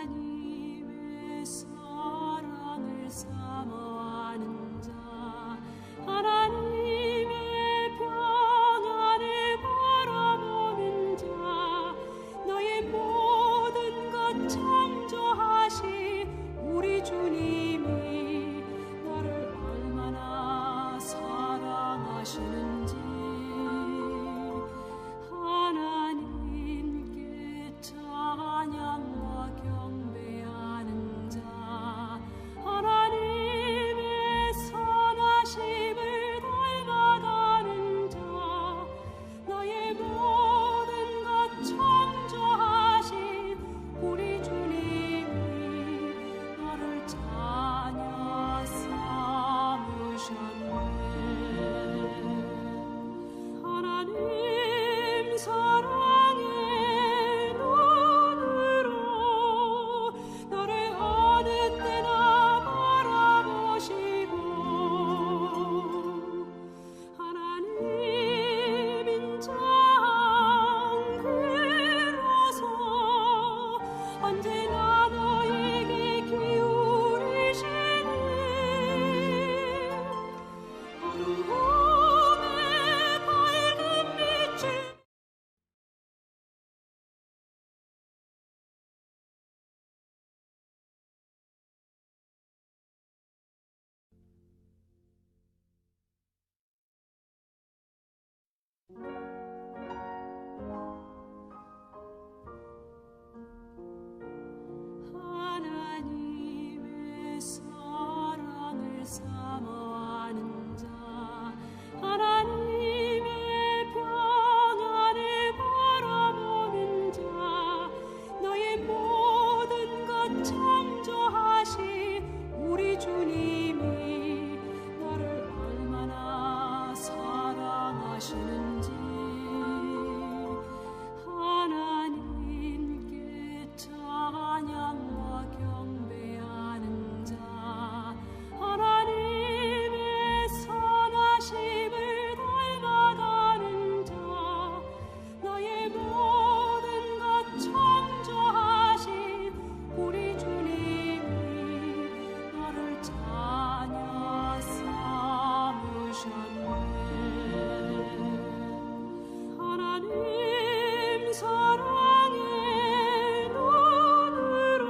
하나님의 사랑을 사모하는 자, 하나님의 평안을 바라보는 자, 너의 모든 것 창조하신 우리 주님이 너를 얼마나 사랑하시는지 하나님께 찬양과 경배하는 자, 하나님의 선하심을 닮아가는 자, 너의 모든 것 창조하신 우리 주님이 너를 자녀 삼으셨네. 하나님 사랑의 눈으로 너를 어느 때나 바라보시고 하나님 인자 안그로서 언제나 너에게 기울이시니 어두움의 밝은 빛을 하나님의 사랑을 사모하는 자, 하나님의 평안을 바라보는 자, 너의 모든 것 창조하신 우리 주님이 너를 얼마나 사랑하시는지 하나님께 찬양과 경배하는 자, 하나님의 선하심을 닮아가는 자, 너의 모든 것 창조하신 우리 주님이 너를 자녀 삼으셨네. 하나님 사랑의 눈으로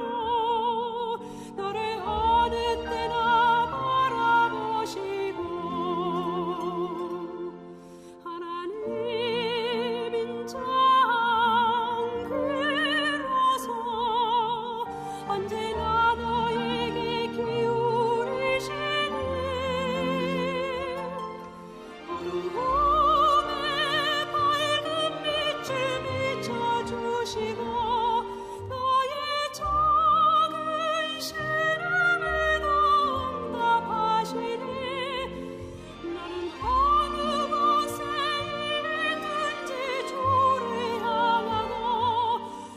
너를 어느 때나 바라보시고 하나님 인자 안그로서 언제나 너에게 기울이시니 어두움의 밝은 빛을 비춰주시고 너의 작은 신앙을 응답하시니 나는 어느 곳에 있든지 주를 향하고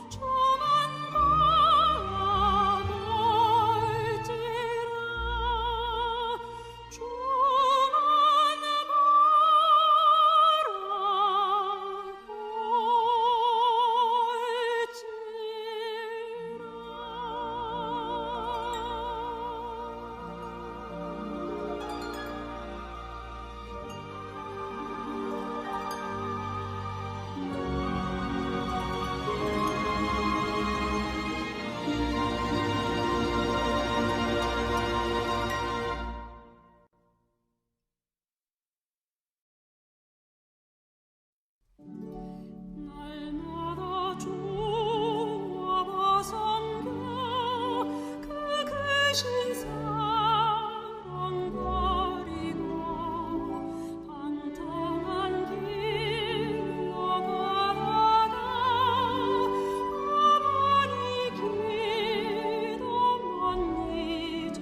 주만 바라볼지라. 주만 날마다 주와 섬겨 그 크신 사랑 버리고 방탕한 길로 걸어가 어머니 기도 못 잊어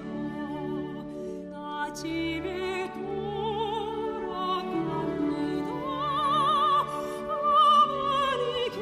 나 집에 돌아갑니다. 어머니 길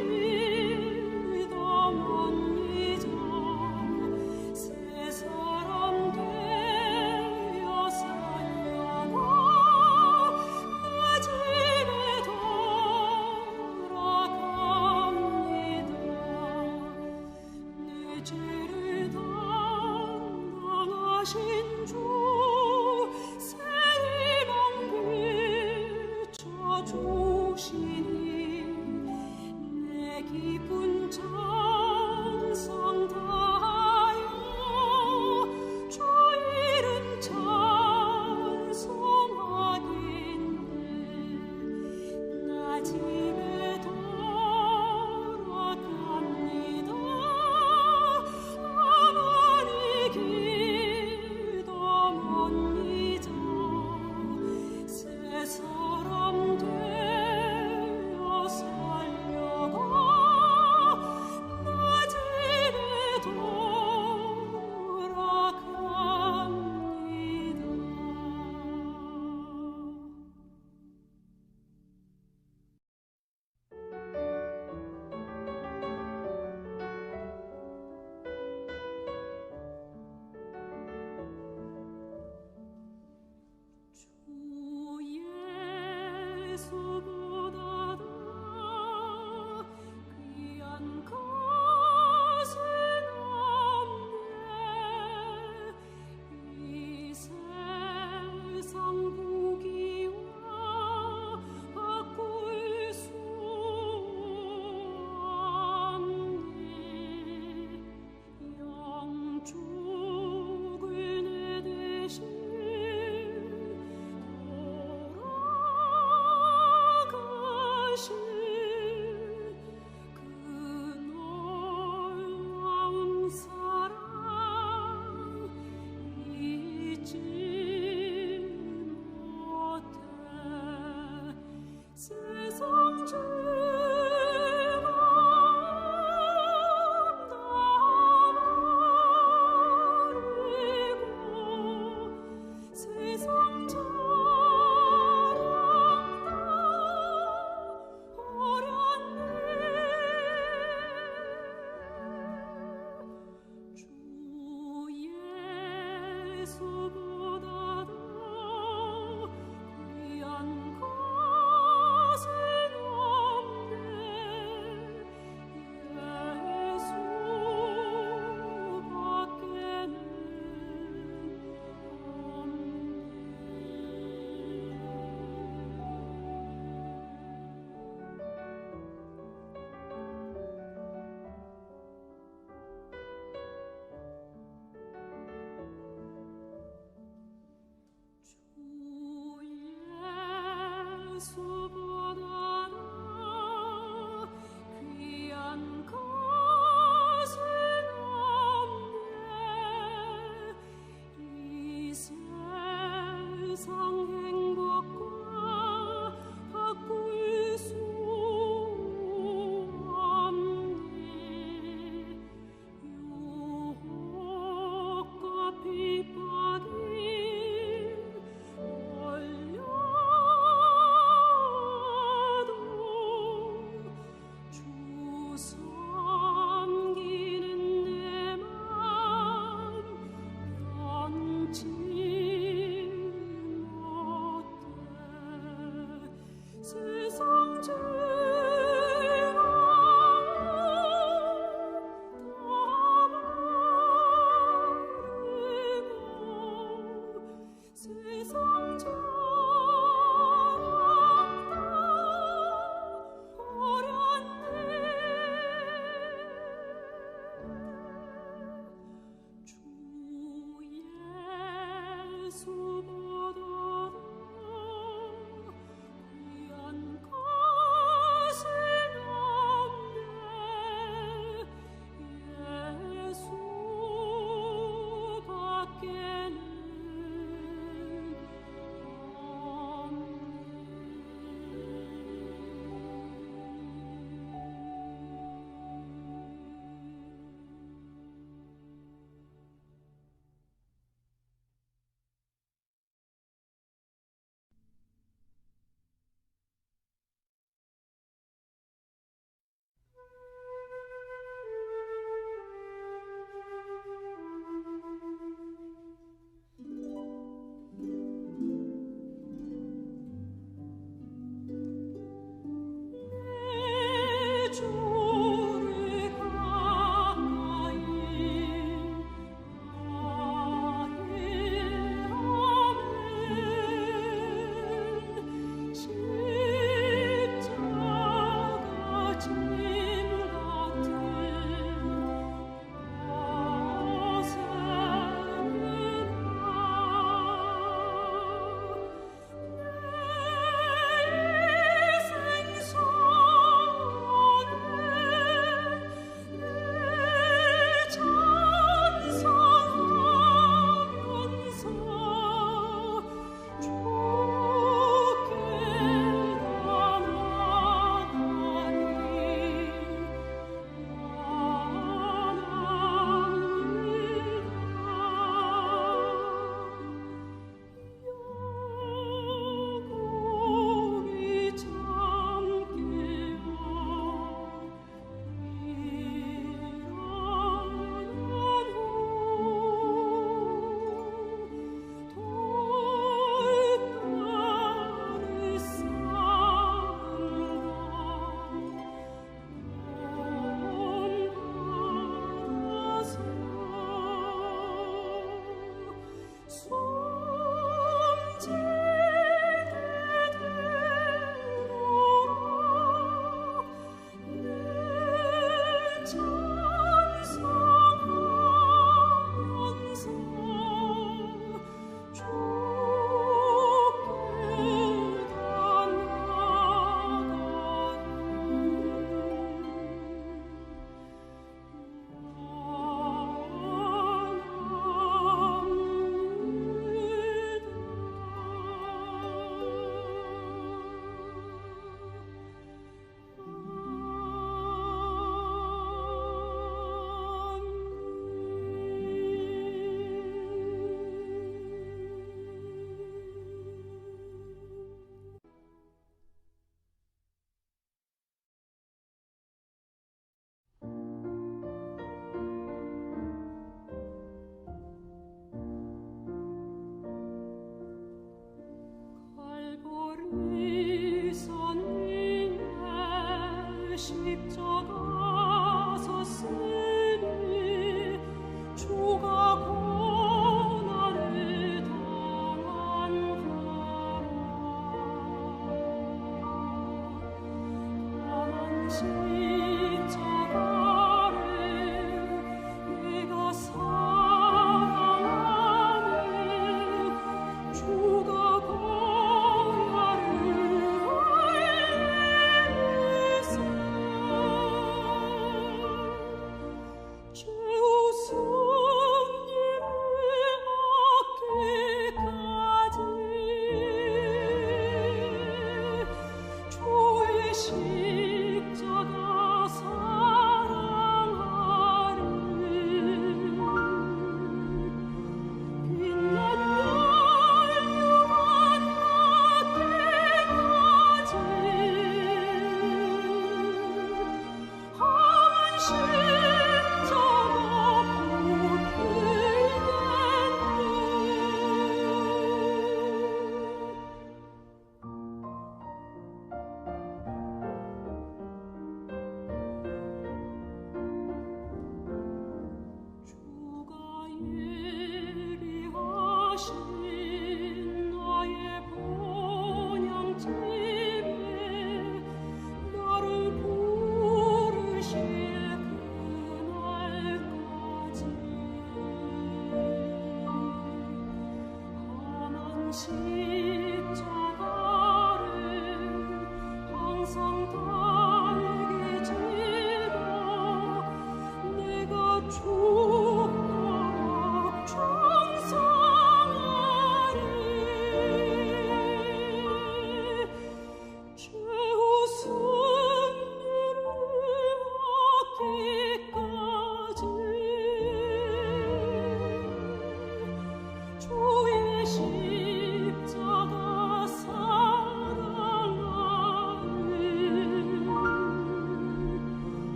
예수보다도 귀한 것은 없네. 이 세상 보기와 바꿀 수 없네. 영족을 내 대신 돌아가신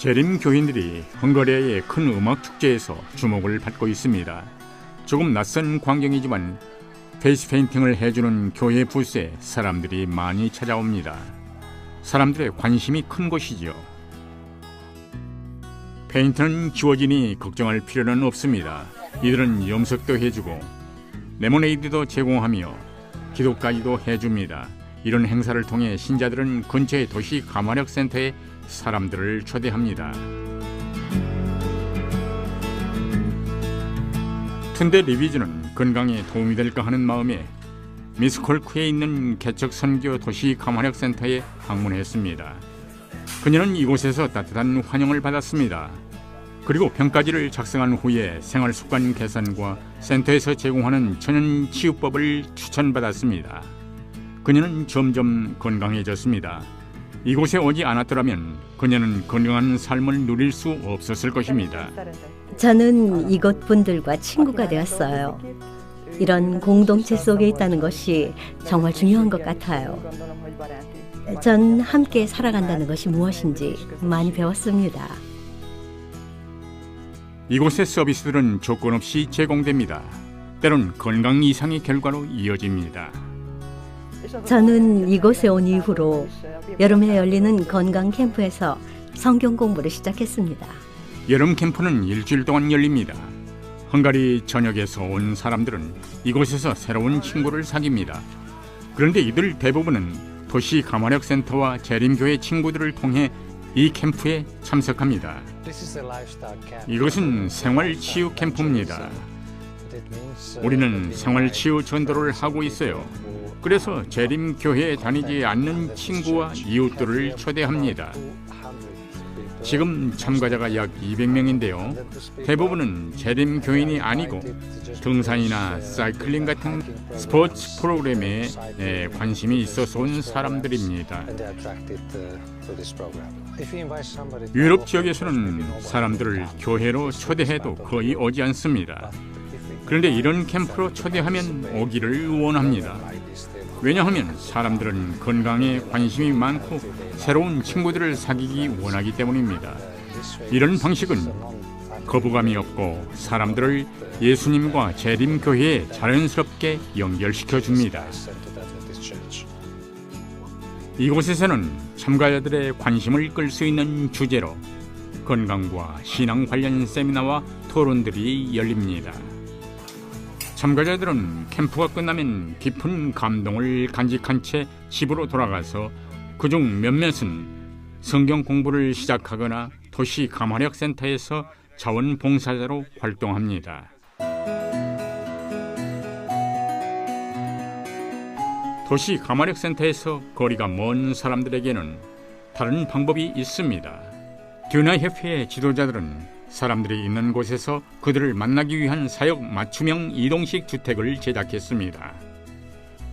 재림 교인들이 헝가리아의 큰 음악 축제에서 주목을 받고 있습니다. 조금 낯선 광경이지만 페이스 페인팅을 해주는 교회 부스에 사람들이 많이 찾아옵니다. 사람들의 관심이 큰 곳이죠. 페인트는 지워지니 걱정할 필요는 없습니다. 이들은 염색도 해주고 레모네이드도 제공하며 기도까지도 해줍니다. 이런 행사를 통해 신자들은 근처의 도시 감화력 센터에 사람들을 초대합니다. 툰데 리비즈는 건강에 도움이 될까 하는 마음에 미스콜크에 있는 개척 선교 도시 감화력 센터에 방문했습니다. 그녀는 이곳에서 따뜻한 환영을 받았습니다. 그리고 평가지를 작성한 후에 생활습관 개선과 센터에서 제공하는 천연 치유법을 추천받았습니다. 그녀는 점점 건강해졌습니다. 이곳에 오지 않았더라면 그녀는 건강한 삶을 누릴 수 없었을 것입니다. 저는 이곳 분들과 친구가 되었어요. 이런 공동체 속에 있다는 것이 정말 중요한 것 같아요. 전 함께 살아간다는 것이 무엇인지 많이 배웠습니다. 이곳의 서비스들은 조건 없이 제공됩니다. 때론 건강 이상의 결과로 이어집니다. 저는 이곳에 온 이후로 여름에 열리는 건강 캠프에서 성경 공부를 시작했습니다. 여름 캠프는 일주일 동안 열립니다. 헝가리 전역에서 온 사람들은 이곳에서 새로운 친구를 사귀입니다. 그런데 이들 대부분은 도시 감화력 센터와 재림교회 친구들을 통해 이 캠프에 참석합니다. 이것은 생활치유 캠프입니다. 우리는 생활치유 전도를 하고 있어요. 그래서 재림교회에 다니지 않는 친구와 이웃들을 초대합니다. 지금 참가자가 약 200명인데요. 대부분은 재림교인이 아니고 등산이나 사이클링 같은 스포츠 프로그램에 관심이 있어서 온 사람들입니다. 유럽 지역에서는 사람들을 교회로 초대해도 거의 오지 않습니다. 그런데 이런 캠프로 초대하면 오기를 원합니다. 왜냐하면 사람들은 건강에 관심이 많고 새로운 친구들을 사귀기 원하기 때문입니다. 이런 방식은 거부감이 없고 사람들을 예수님과 재림교회에 자연스럽게 연결시켜 줍니다. 이곳에서는 참가자들의 관심을 끌 수 있는 주제로 건강과 신앙 관련 세미나와 토론들이 열립니다. 참가자들은 캠프가 끝나면 깊은 감동을 간직한 채 집으로 돌아가서 그중 몇몇은 성경 공부를 시작하거나 도시 감화력 센터에서 자원봉사자로 활동합니다. 도시 감화력 센터에서 거리가 먼 사람들에게는 다른 방법이 있습니다. 듀나 협회의 지도자들은 사람들이 있는 곳에서 그들을 만나기 위한 사역 맞춤형 이동식 주택을 제작했습니다.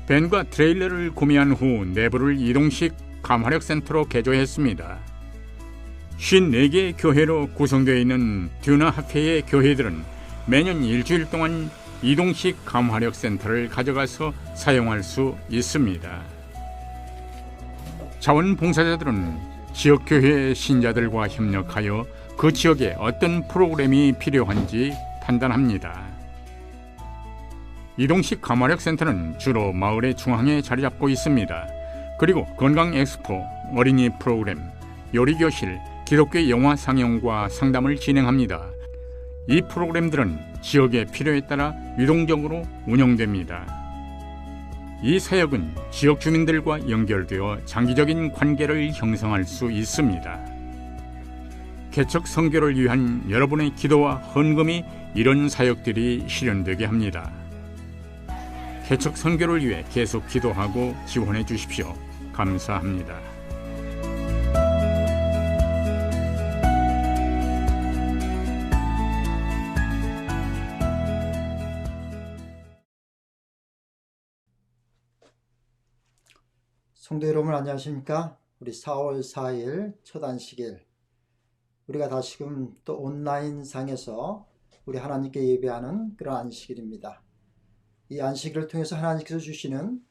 밴과 트레일러를 구매한 후 내부를 이동식 감화력 센터로 개조했습니다. 54개의 교회로 구성되어 있는 듀나 협회의 교회들은 매년 일주일 동안 이동식 감화력 센터를 가져가서 사용할 수 있습니다. 자원봉사자들은 지역교회 신자들과 협력하여 그 지역에 어떤 프로그램이 필요한지 판단합니다. 이동식 감화력 센터는 주로 마을의 중앙에 자리 잡고 있습니다. 그리고 건강 엑스포, 어린이 프로그램, 요리교실, 기독교 영화 상영과 상담을 진행합니다. 이 프로그램들은 지역의 필요에 따라 유동적으로 운영됩니다. 이 사역은 지역 주민들과 연결되어 장기적인 관계를 형성할 수 있습니다. 개척 선교를 위한 여러분의 기도와 헌금이 이런 사역들이 실현되게 합니다. 개척 선교를 위해 계속 기도하고 지원해 주십시오. 감사합니다. 성도 여러분 안녕하십니까? 우리 4월 4일 첫 안식일 우리가 다시금 또 온라인 상에서 우리 하나님께 예배하는 그런 안식일입니다. 이 안식일을 통해서 하나님께서 주시는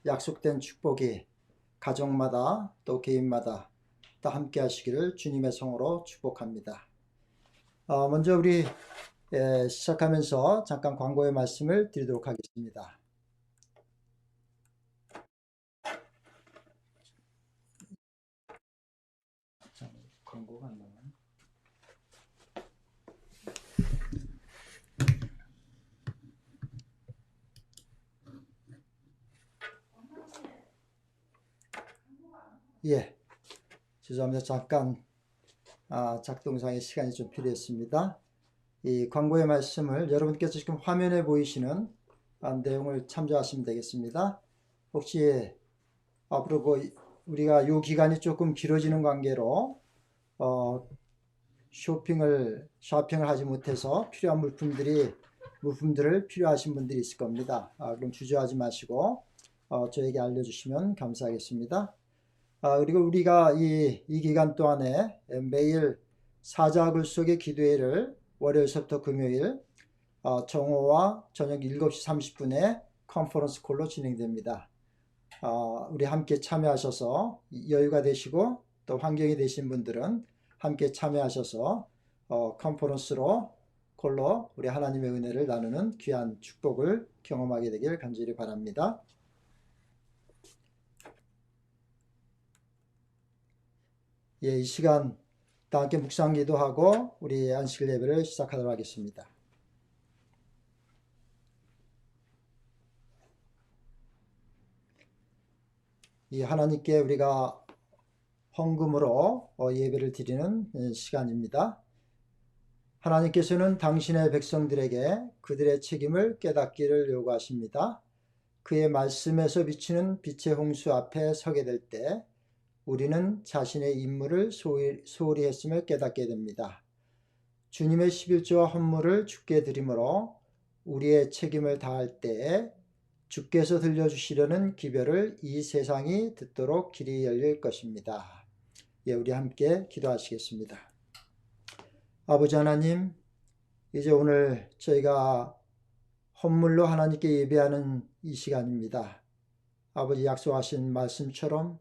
약속된 축복이 가정마다 또 개인마다 또 함께 하시기를 주님의 성으로 축복합니다. 먼저 우리 시작하면서 잠깐 광고의 말씀을 드리도록 하겠습니다. 광고가 안 나와요. 예, 죄송합니다. 잠깐 작동상의 시간이 좀 필요했습니다. 이 광고의 말씀을 여러분께서 지금 화면에 보이시는 내용을 참조하시면 되겠습니다. 혹시 앞으로 우리가 이 기간이 조금 길어지는 관계로 쇼핑을 하지 못해서 필요한 물품들을 필요하신 분들이 있을 겁니다. 그럼 주저하지 마시고 저에게 알려주시면 감사하겠습니다. 그리고 우리가 이 기간 동안에 매일 사자굴 속의 기도회를 월요일부터 금요일 정오와 저녁 7시 30분에 컨퍼런스 콜로 진행됩니다. 우리 함께 참여하셔서 여유가 되시고 또 환경이 되신 분들은 함께 참여하셔서 컨퍼런스로 콜로 우리 하나님의 은혜를 나누는 귀한 축복을 경험하게 되길 간절히 바랍니다. 예, 이 시간 다 함께 묵상 기도하고 우리 안식 예배를 시작하도록 하겠습니다. 이 하나님께 우리가 헌금으로 예배를 드리는 시간입니다. 하나님께서는 당신의 백성들에게 그들의 책임을 깨닫기를 요구하십니다. 그의 말씀에서 비치는 빛의 홍수 앞에 서게 될 때 우리는 자신의 임무를 소홀히 했음을 깨닫게 됩니다. 주님의 11조와 헌물을 주께 드림으로 우리의 책임을 다할 때에 주께서 들려주시려는 기별을 이 세상이 듣도록 길이 열릴 것입니다. 예, 우리 함께 기도하시겠습니다. 아버지 하나님, 이제 오늘 저희가 헌물로 하나님께 예배하는 이 시간입니다. 아버지 약속하신 말씀처럼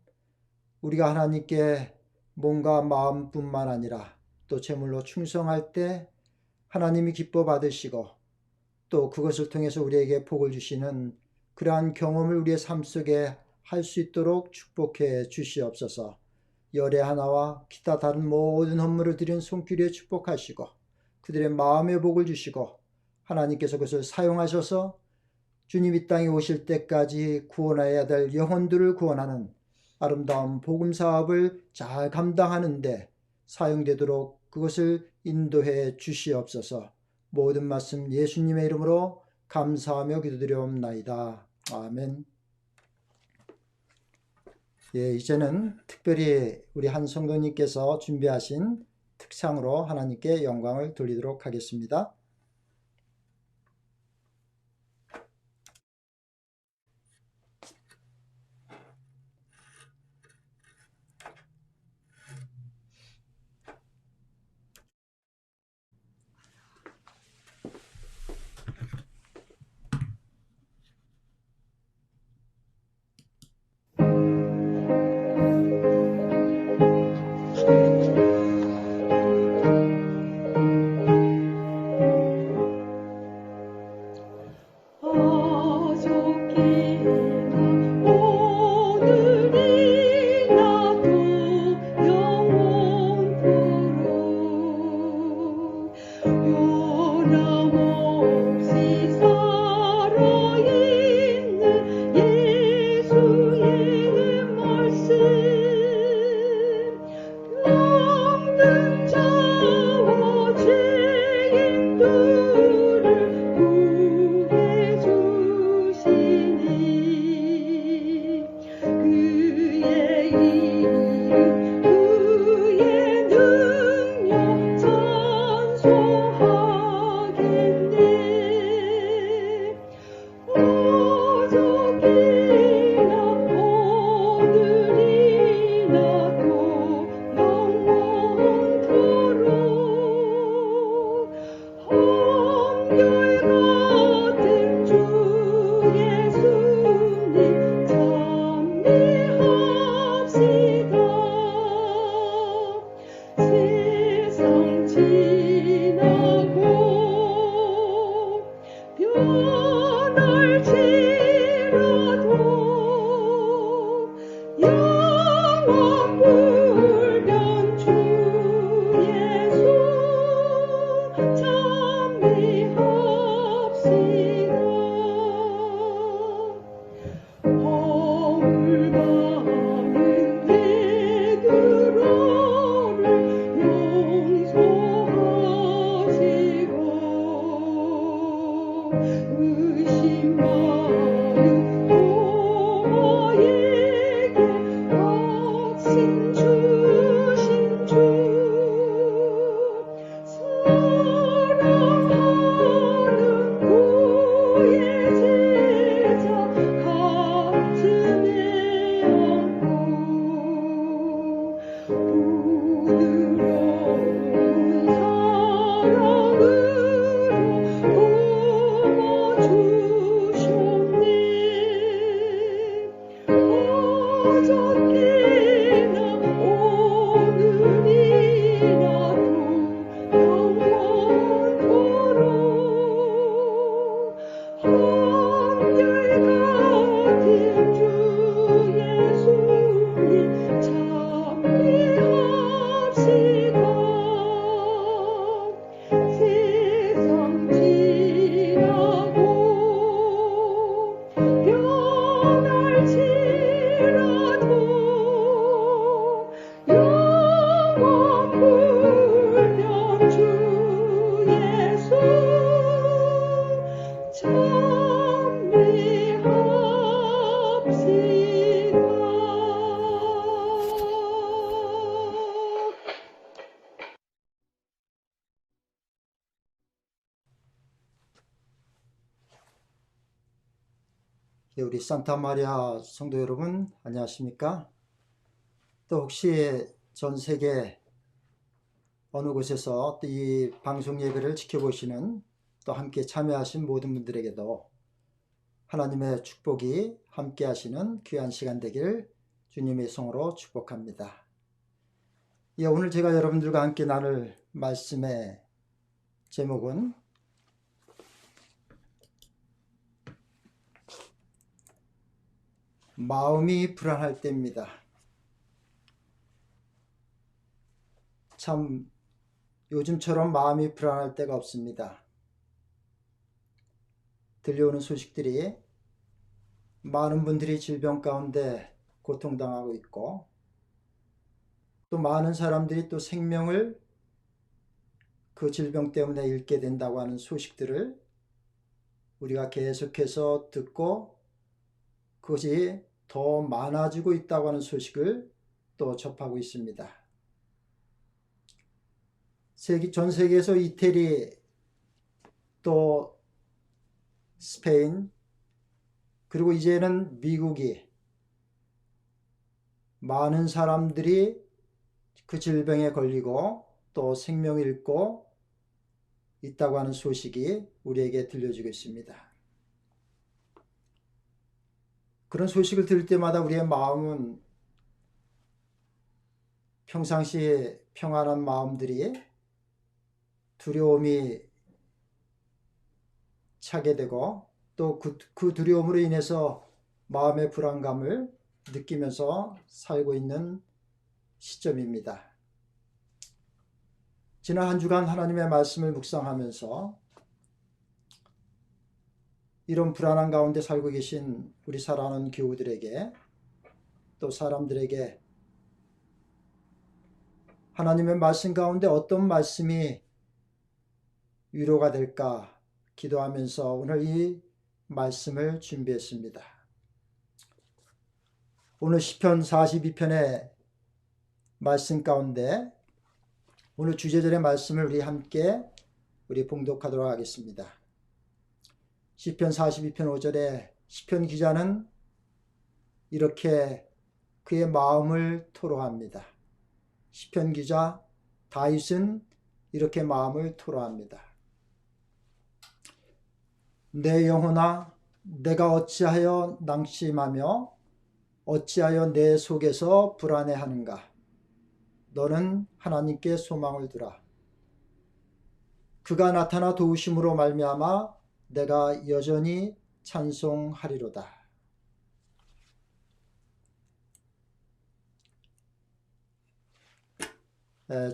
우리가 하나님께 몸과 마음뿐만 아니라 또 제물로 충성할 때 하나님이 기뻐 받으시고 또 그것을 통해서 우리에게 복을 주시는 그러한 경험을 우리의 삶 속에 할 수 있도록 축복해 주시옵소서. 열의 하나와 기타 다른 모든 헌물을 드린 손길에 축복하시고 그들의 마음의 복을 주시고 하나님께서 그것을 사용하셔서 주님 이 땅에 오실 때까지 구원해야 될 영혼들을 구원하는 아름다운 복음 사업을 잘 감당하는데 사용되도록 그것을 인도해 주시옵소서. 모든 말씀 예수님의 이름으로 감사하며 기도드려옵나이다. 아멘. 예, 이제는 특별히 우리 한 성도님께서 준비하신 특창으로 하나님께 영광을 돌리도록 하겠습니다. 어저께나 오늘이라도 영원토록 한결같은 주 예수님 찬미합시다. 세상 지나고 변할지라도 영원 불면 주 예수 찬미합시다. 예, 우리 산타 마리아 성도 여러분 안녕하십니까? 또 혹시 전 세계 어느 곳에서 또 이 방송 예배를 지켜보시는 또 함께 참여하신 모든 분들에게도 하나님의 축복이 함께 하시는 귀한 시간 되길 주님의 성으로 축복합니다. 예, 오늘 제가 여러분들과 함께 나눌 말씀의 제목은 마음이 불안할 때입니다. 참 요즘처럼 마음이 불안할 때가 없습니다. 들려오는 소식들이 많은 분들이 질병 가운데 고통당하고 있고 또 많은 사람들이 또 생명을 그 질병 때문에 잃게 된다고 하는 소식들을 우리가 계속해서 듣고 그것이 더 많아지고 있다고 하는 소식을 또 접하고 있습니다. 전 세계에서 이태리 또 스페인 그리고 이제는 미국이 많은 사람들이 그 질병에 걸리고 또 생명을 잃고 있다고 하는 소식이 우리에게 들려지고 있습니다. 그런 소식을 들을 때마다 우리의 마음은 평상시에 평안한 마음들이 두려움이 차게 되고 또 그 두려움으로 인해서 마음의 불안감을 느끼면서 살고 있는 시점입니다. 지난 한 주간 하나님의 말씀을 묵상하면서 이런 불안한 가운데 살고 계신 우리 사랑하는 교우들에게 또 사람들에게 하나님의 말씀 가운데 어떤 말씀이 위로가 될까 기도하면서 오늘 이 말씀을 준비했습니다. 오늘 시편 42편의 말씀 가운데 오늘 주제절의 말씀을 우리 함께 봉독하도록 하겠습니다. 시편 42편 5절에 시편 기자는 이렇게 그의 마음을 토로합니다. 시편 기자 다윗은 이렇게 마음을 토로합니다. 내 영혼아 내가 어찌하여 낙심하며 어찌하여 내 속에서 불안해하는가. 너는 하나님께 소망을 두라. 그가 나타나 도우심으로 말미암아 내가 여전히 찬송하리로다.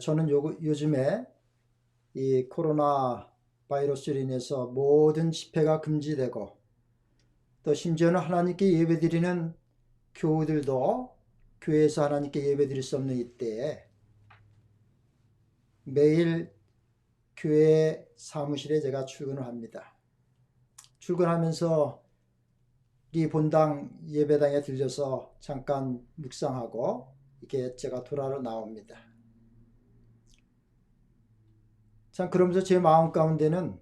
저는 요즘에 이 코로나 바이러스로 인해서 모든 집회가 금지되고 또 심지어는 하나님께 예배드리는 교우들도 교회에서 하나님께 예배드릴 수 없는 이때에 매일 교회 사무실에 제가 출근을 합니다. 출근하면서 이 본당 예배당에 들려서 잠깐 묵상하고 이렇게 제가 돌아로 나옵니다. 참 그러면서 제 마음 가운데는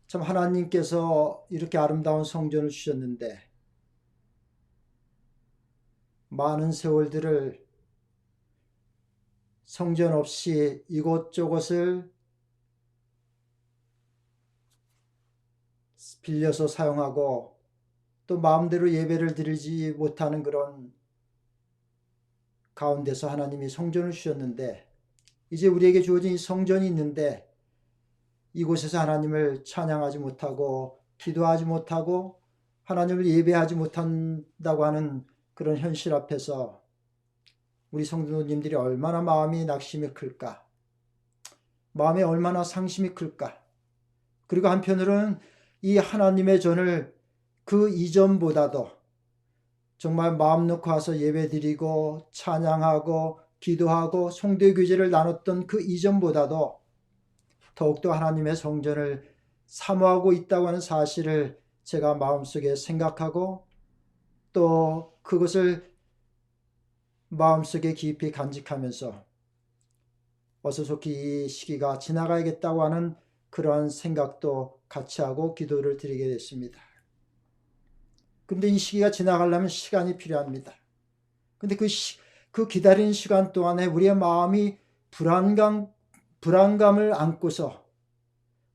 참 하나님께서 이렇게 아름다운 성전을 주셨는데 많은 세월들을 성전 없이 이곳저곳을 빌려서 사용하고 또 마음대로 예배를 드리지 못하는 그런 가운데서 하나님이 성전을 주셨는데, 이제 우리에게 주어진 이 성전이 있는데 이곳에서 하나님을 찬양하지 못하고 기도하지 못하고 하나님을 예배하지 못한다고 하는 그런 현실 앞에서 우리 성도님들이 얼마나 마음이 낙심이 클까, 마음에 얼마나 상심이 클까. 그리고 한편으로는 이 하나님의 전을 그 이전보다도 정말 마음 놓고 와서 예배드리고 찬양하고 기도하고 성도의 교제를 나눴던 그 이전보다도 더욱더 하나님의 성전을 사모하고 있다고 하는 사실을 제가 마음속에 생각하고 또 그것을 마음속에 깊이 간직하면서 어서 좋게 이 시기가 지나가야겠다고 하는 그러한 생각도 같이 하고 기도를 드리게 됐습니다. 근데 이 시기가 지나가려면 시간이 필요합니다. 근데 그 기다리는 시간 동안에 우리의 마음이 불안감을 안고서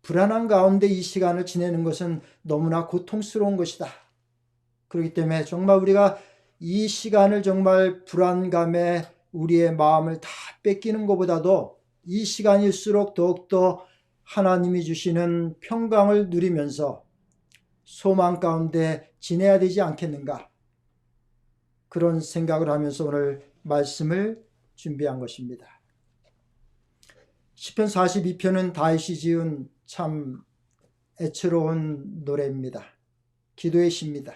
불안한 가운데 이 시간을 지내는 것은 너무나 고통스러운 것이다. 그렇기 때문에 정말 우리가 이 시간을 정말 불안감에 우리의 마음을 다 뺏기는 것보다도 이 시간일수록 더욱더 하나님이 주시는 평강을 누리면서 소망 가운데 지내야 되지 않겠는가, 그런 생각을 하면서 오늘 말씀을 준비한 것입니다. 시편 42편은 다윗이 지은 참 애처로운 노래입니다. 기도의 시입니다.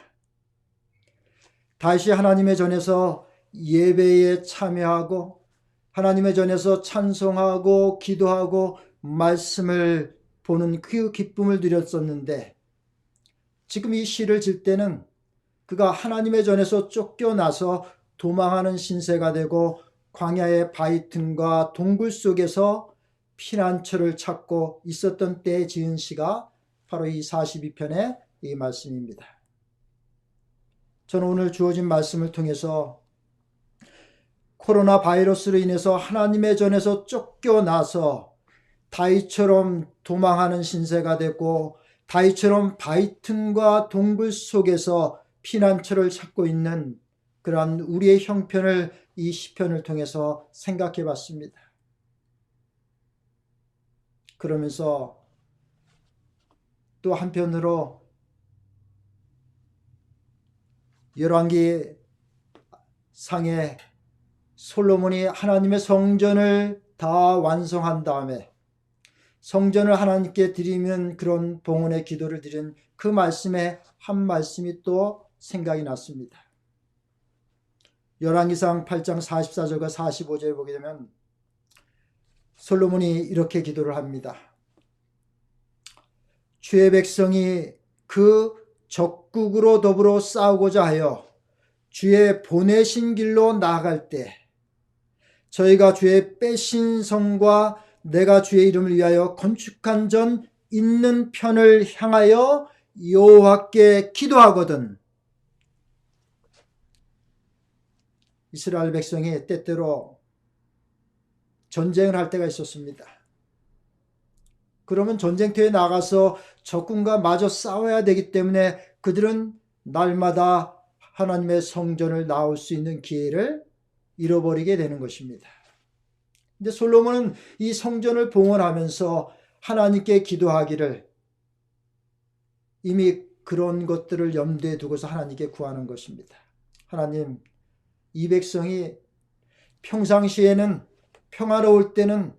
다윗이 하나님의 전에서 예배에 참여하고 하나님의 전에서 찬송하고 기도하고 말씀을 보는 그 기쁨을 누렸었는데, 지금 이 시를 질 때는 그가 하나님의 전에서 쫓겨나서 도망하는 신세가 되고 광야의 바위 틈과 동굴 속에서 피난처를 찾고 있었던 때에 지은 시가 바로 이 42편의 이 말씀입니다. 저는 오늘 주어진 말씀을 통해서 코로나 바이러스로 인해서 하나님의 전에서 쫓겨나서 다윗처럼 도망하는 신세가 되고 다윗처럼 바위 틈과 동굴 속에서 피난처를 찾고 있는 그러한 우리의 형편을 이 시편을 통해서 생각해 봤습니다. 그러면서 또 한편으로 열왕기 상에 솔로몬이 하나님의 성전을 다 완성한 다음에 성전을 하나님께 드리면 그런 봉헌의 기도를 드린 그 말씀에 한 말씀이 또 생각이 났습니다. 열왕기상 8장 44절과 45절에 보게 되면 솔로몬이 이렇게 기도를 합니다. 주의 백성이 그 적국으로 더불어 싸우고자 하여 주의 보내신 길로 나아갈 때 저희가 주의 빼신 성과 내가 주의 이름을 위하여 건축한 전 있는 편을 향하여 여호와께 기도하거든. 이스라엘 백성이 때때로 전쟁을 할 때가 있었습니다. 그러면 전쟁터에 나가서 적군과 마저 싸워야 되기 때문에 그들은 날마다 하나님의 성전을 나올 수 있는 기회를 잃어버리게 되는 것입니다. 근데 솔로몬은 이 성전을 봉헌하면서 하나님께 기도하기를 이미 그런 것들을 염두에 두고서 하나님께 구하는 것입니다. 하나님, 이 백성이 평상시에는 평화로울 때는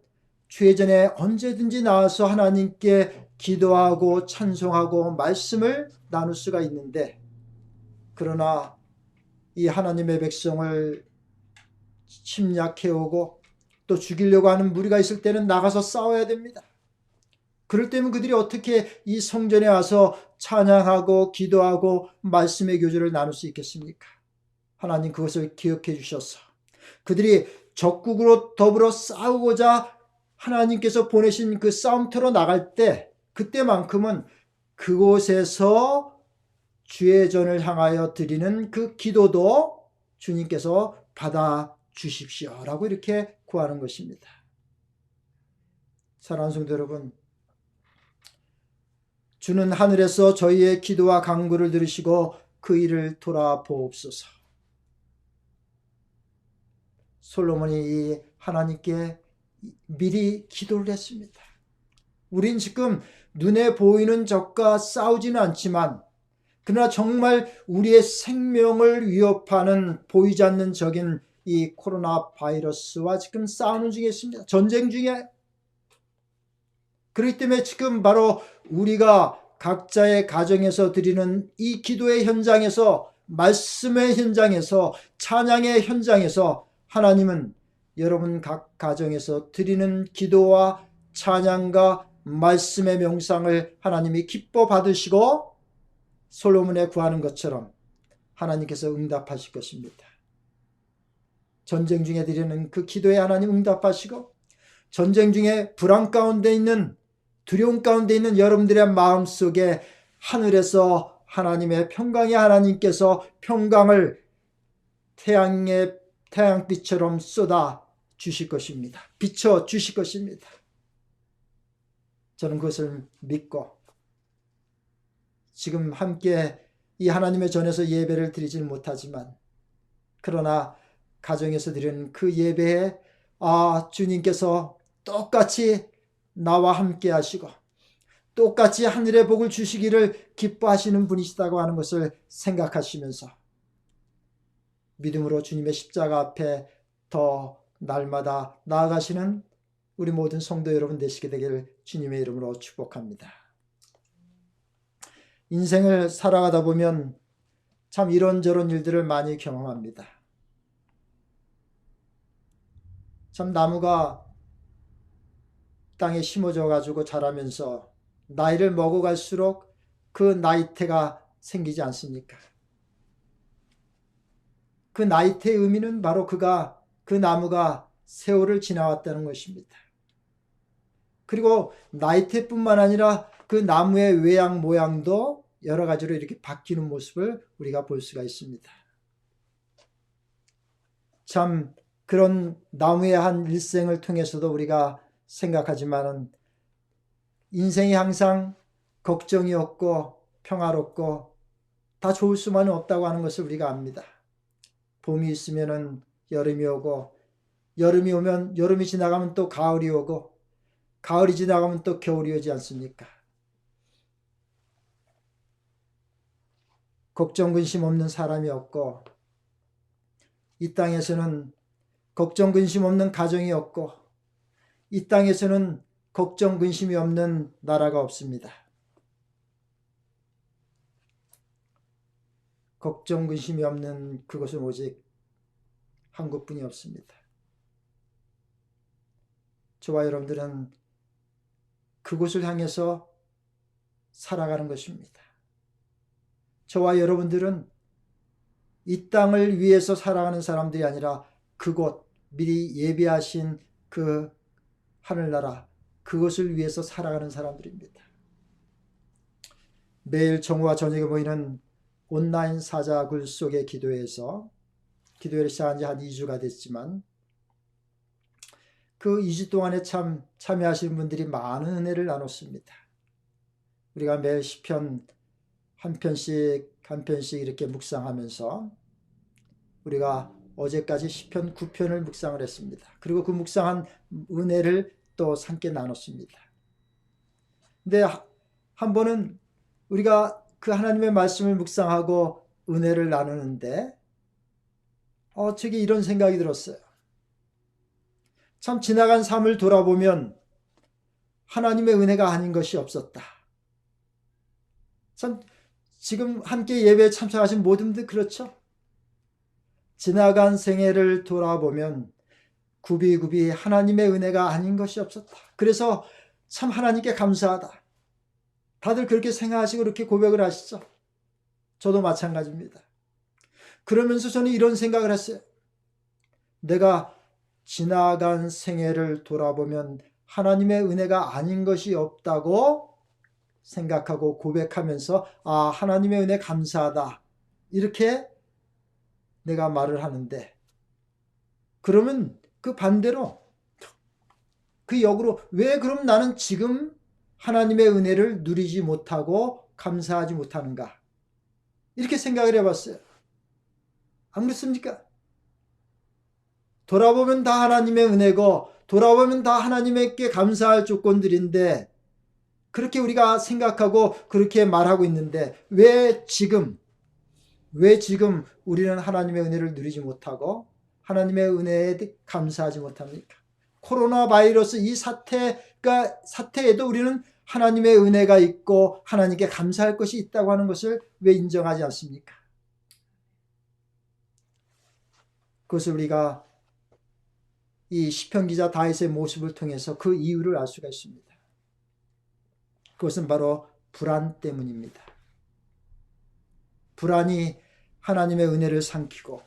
주의 전에 언제든지 나와서 하나님께 기도하고 찬송하고 말씀을 나눌 수가 있는데, 그러나 이 하나님의 백성을 침략해오고 또 죽이려고 하는 무리가 있을 때는 나가서 싸워야 됩니다. 그럴 때면 그들이 어떻게 이 성전에 와서 찬양하고 기도하고 말씀의 교제를 나눌 수 있겠습니까? 하나님 그것을 기억해 주셔서 그들이 적국으로 더불어 싸우고자 하나님께서 보내신 그 싸움터로 나갈 때 그때만큼은 그곳에서 주의 전을 향하여 드리는 그 기도도 주님께서 받아 주십시오라고 이렇게 구하는 것입니다. 사랑하는 성도 여러분, 주는 하늘에서 저희의 기도와 간구를 들으시고 그 일을 돌아보옵소서. 솔로몬이 이 하나님께 미리 기도를 했습니다. 우린 지금 눈에 보이는 적과 싸우지는 않지만 그러나 정말 우리의 생명을 위협하는 보이지 않는 적인 이 코로나 바이러스와 지금 싸우는 중에 있습니다. 전쟁 중에. 그렇기 때문에 지금 바로 우리가 각자의 가정에서 드리는 이 기도의 현장에서, 말씀의 현장에서, 찬양의 현장에서 하나님은 여러분 각 가정에서 드리는 기도와 찬양과 말씀의 명상을 하나님이 기뻐 받으시고 솔로몬에 구하는 것처럼 하나님께서 응답하실 것입니다. 전쟁 중에 드리는 그 기도에 하나님 응답하시고, 전쟁 중에 불안 가운데 있는, 두려움 가운데 있는 여러분들의 마음속에 하늘에서 하나님의 평강의 하나님께서 평강을 태양빛처럼 쏟아 주실 것입니다. 비춰 주실 것입니다. 저는 그것을 믿고 지금 함께 이 하나님의 전에서 예배를 드리질 못하지만, 그러나 가정에서 드리는 그 예배에 주님께서 똑같이 나와 함께 하시고 똑같이 하늘의 복을 주시기를 기뻐하시는 분이시다고 하는 것을 생각하시면서 믿음으로 주님의 십자가 앞에 더 날마다 나아가시는 우리 모든 성도 여러분 되시게 되기를 주님의 이름으로 축복합니다. 인생을 살아가다 보면 참 이런저런 일들을 많이 경험합니다. 참 나무가 땅에 심어져 가지고 자라면서 나이를 먹어갈수록 그 나이테가 생기지 않습니까? 그 나이테의 의미는 바로 그 나무가 세월을 지나왔다는 것입니다. 그리고 나이테뿐만 아니라 그 나무의 외양 모양도 여러 가지로 이렇게 바뀌는 모습을 우리가 볼 수가 있습니다. 참 그런 나무의 한 일생을 통해서도 우리가 생각하지만은 인생이 항상 걱정이 없고 평화롭고 다 좋을 수만은 없다고 하는 것을 우리가 압니다. 봄이 있으면은 여름이 오고, 여름이 오면, 여름이 지나가면 또 가을이 오고, 가을이 지나가면 또 겨울이 오지 않습니까? 걱정 근심 없는 사람이 없고, 이 땅에서는 걱정 근심 없는 가정이 없고, 이 땅에서는 걱정 근심이 없는 나라가 없습니다. 걱정 근심이 없는 그것은 오직 한국뿐이 없습니다. 저와 여러분들은 그곳을 향해서 살아가는 것입니다. 저와 여러분들은 이 땅을 위해서 살아가는 사람들이 아니라 그곳, 미리 예비하신 그 하늘나라, 그것을 위해서 살아가는 사람들입니다. 매일 정오와 저녁에 모이는 온라인 사자굴 속의 기도회에서 기도회를 시작한 지 한 2주가 됐지만 그 2주 동안에 참 참여하시는 분들이 많은 은혜를 나눴습니다. 우리가 매일 시편 한 편씩 이렇게 묵상하면서 우리가 어제까지 시편 9편을 묵상을 했습니다. 그리고 그 묵상한 은혜를 또 함께 나눴습니다. 근데 한 번은 우리가 그 하나님의 말씀을 묵상하고 은혜를 나누는데 저게 이런 생각이 들었어요. 참 지나간 삶을 돌아보면 하나님의 은혜가 아닌 것이 없었다. 참 지금 함께 예배에 참석하신 모든 분들 그렇죠? 지나간 생애를 돌아보면 굽이굽이 하나님의 은혜가 아닌 것이 없었다. 그래서 참 하나님께 감사하다. 다들 그렇게 생각하시고 그렇게 고백을 하시죠. 저도 마찬가지입니다. 그러면서 저는 이런 생각을 했어요. 내가 지나간 생애를 돌아보면 하나님의 은혜가 아닌 것이 없다고 생각하고 고백하면서 하나님의 은혜 감사하다. 이렇게 내가 말을 하는데, 그러면 그 반대로 그 역으로 왜 그럼 나는 지금 하나님의 은혜를 누리지 못하고 감사하지 못하는가? 이렇게 생각을 해봤어요. 안 그렇습니까? 돌아보면 다 하나님의 은혜고 돌아보면 다 하나님께 감사할 조건들인데 그렇게 우리가 생각하고 그렇게 말하고 있는데 왜 지금 우리는 하나님의 은혜를 누리지 못하고 하나님의 은혜에 감사하지 못합니까? 코로나 바이러스 이 사태에도 우리는 하나님의 은혜가 있고 하나님께 감사할 것이 있다고 하는 것을 왜 인정하지 않습니까? 그것을 우리가 이 시편 기자 다윗의 모습을 통해서 그 이유를 알 수가 있습니다. 그것은 바로 불안 때문입니다. 불안이 하나님의 은혜를 삼키고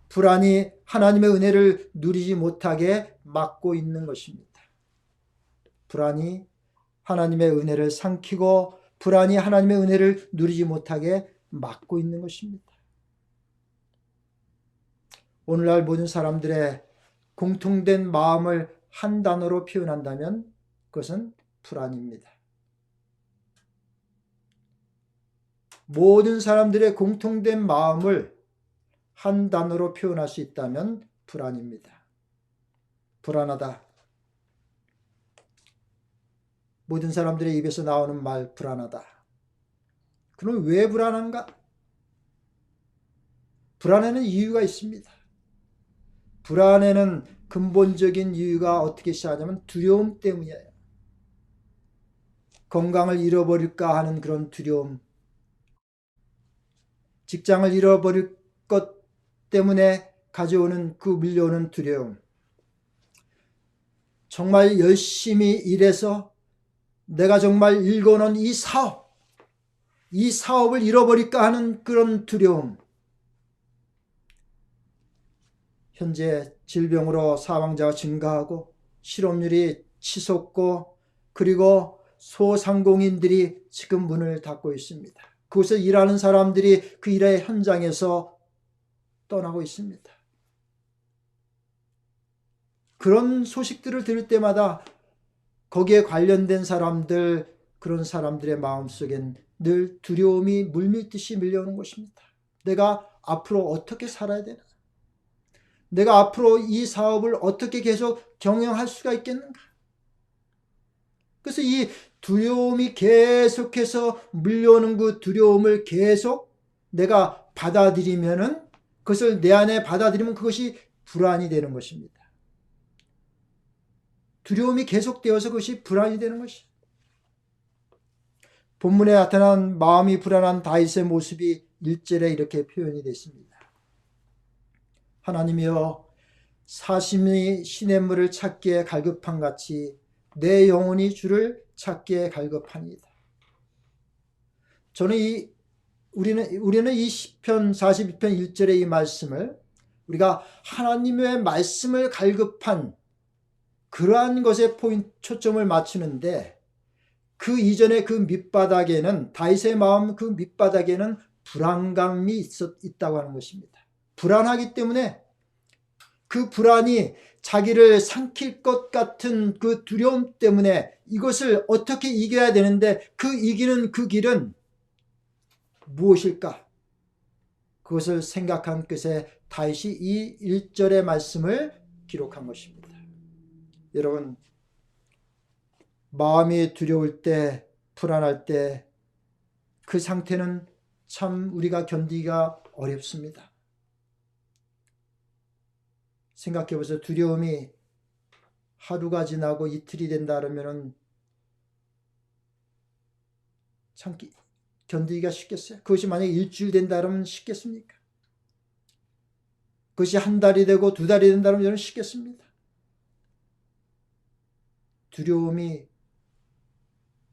불안이 하나님의 은혜를 누리지 못하게 막고 있는 것입니다. 불안이 하나님의 은혜를 삼키고 불안이 하나님의 은혜를 누리지 못하게 막고 있는 것입니다. 오늘날 모든 사람들의 공통된 마음을 한 단어로 표현한다면 그것은 불안입니다. 모든 사람들의 공통된 마음을 한 단어로 표현할 수 있다면 불안입니다. 불안하다. 모든 사람들의 입에서 나오는 말 불안하다. 그럼 왜 불안한가? 불안에는 이유가 있습니다. 불안에는 근본적인 이유가 어떻게 시작하냐면 두려움 때문이에요. 건강을 잃어버릴까 하는 그런 두려움, 직장을 잃어버릴 것 때문에 가져오는 그 밀려오는 두려움, 정말 열심히 일해서 내가 정말 일궈놓은 이 사업을 잃어버릴까 하는 그런 두려움, 현재 질병으로 사망자가 증가하고 실업률이 치솟고 그리고 소상공인들이 지금 문을 닫고 있습니다. 그곳에 일하는 사람들이 그 일의 현장에서 떠나고 있습니다. 그런 소식들을 들을 때마다 거기에 관련된 사람들, 그런 사람들의 마음속엔 늘 두려움이 물밀듯이 밀려오는 것입니다. 내가 앞으로 어떻게 살아야 되나? 내가 앞으로 이 사업을 어떻게 계속 경영할 수가 있겠는가? 그래서 이 두려움이 계속해서 밀려오는 그 두려움을 계속 내가 받아들이면은 그것을 내 안에 받아들이면 그것이 불안이 되는 것입니다. 두려움이 계속되어서 그것이 불안이 되는 것이죠. 본문에 나타난 마음이 불안한 다윗의 모습이 1절에 이렇게 표현이 됐습니다. 하나님이여 사심이 시냇물을 찾기에 갈급한 같이 내 영혼이 주를 찾기에 갈급하니이다. 저는 우리는 이 시편 42편 1절의 이 말씀을 우리가 하나님의 말씀을 갈급한 그러한 것에 초점을 맞추는데 그 이전에 그 밑바닥에는 다윗의 마음 그 밑바닥에는 불안감이 있다고 하는 것입니다. 불안하기 때문에 그 불안이 자기를 삼킬 것 같은 그 두려움 때문에 이것을 어떻게 이겨야 되는데 그 이기는 그 길은 무엇일까? 그것을 생각한 끝에 다윗이 이 1절의 말씀을 기록한 것입니다. 여러분, 마음이 두려울 때, 불안할 때 그 상태는 참 우리가 견디기가 어렵습니다. 생각해 보세요. 두려움이 하루가 지나고 이틀이 된다 그러면은 참 견디기가 쉽겠어요? 그것이 만약에 일주일 된다 그러면 쉽겠습니까? 그것이 한 달이 되고 두 달이 된다 그러면 저는 쉽겠습니다. 두려움이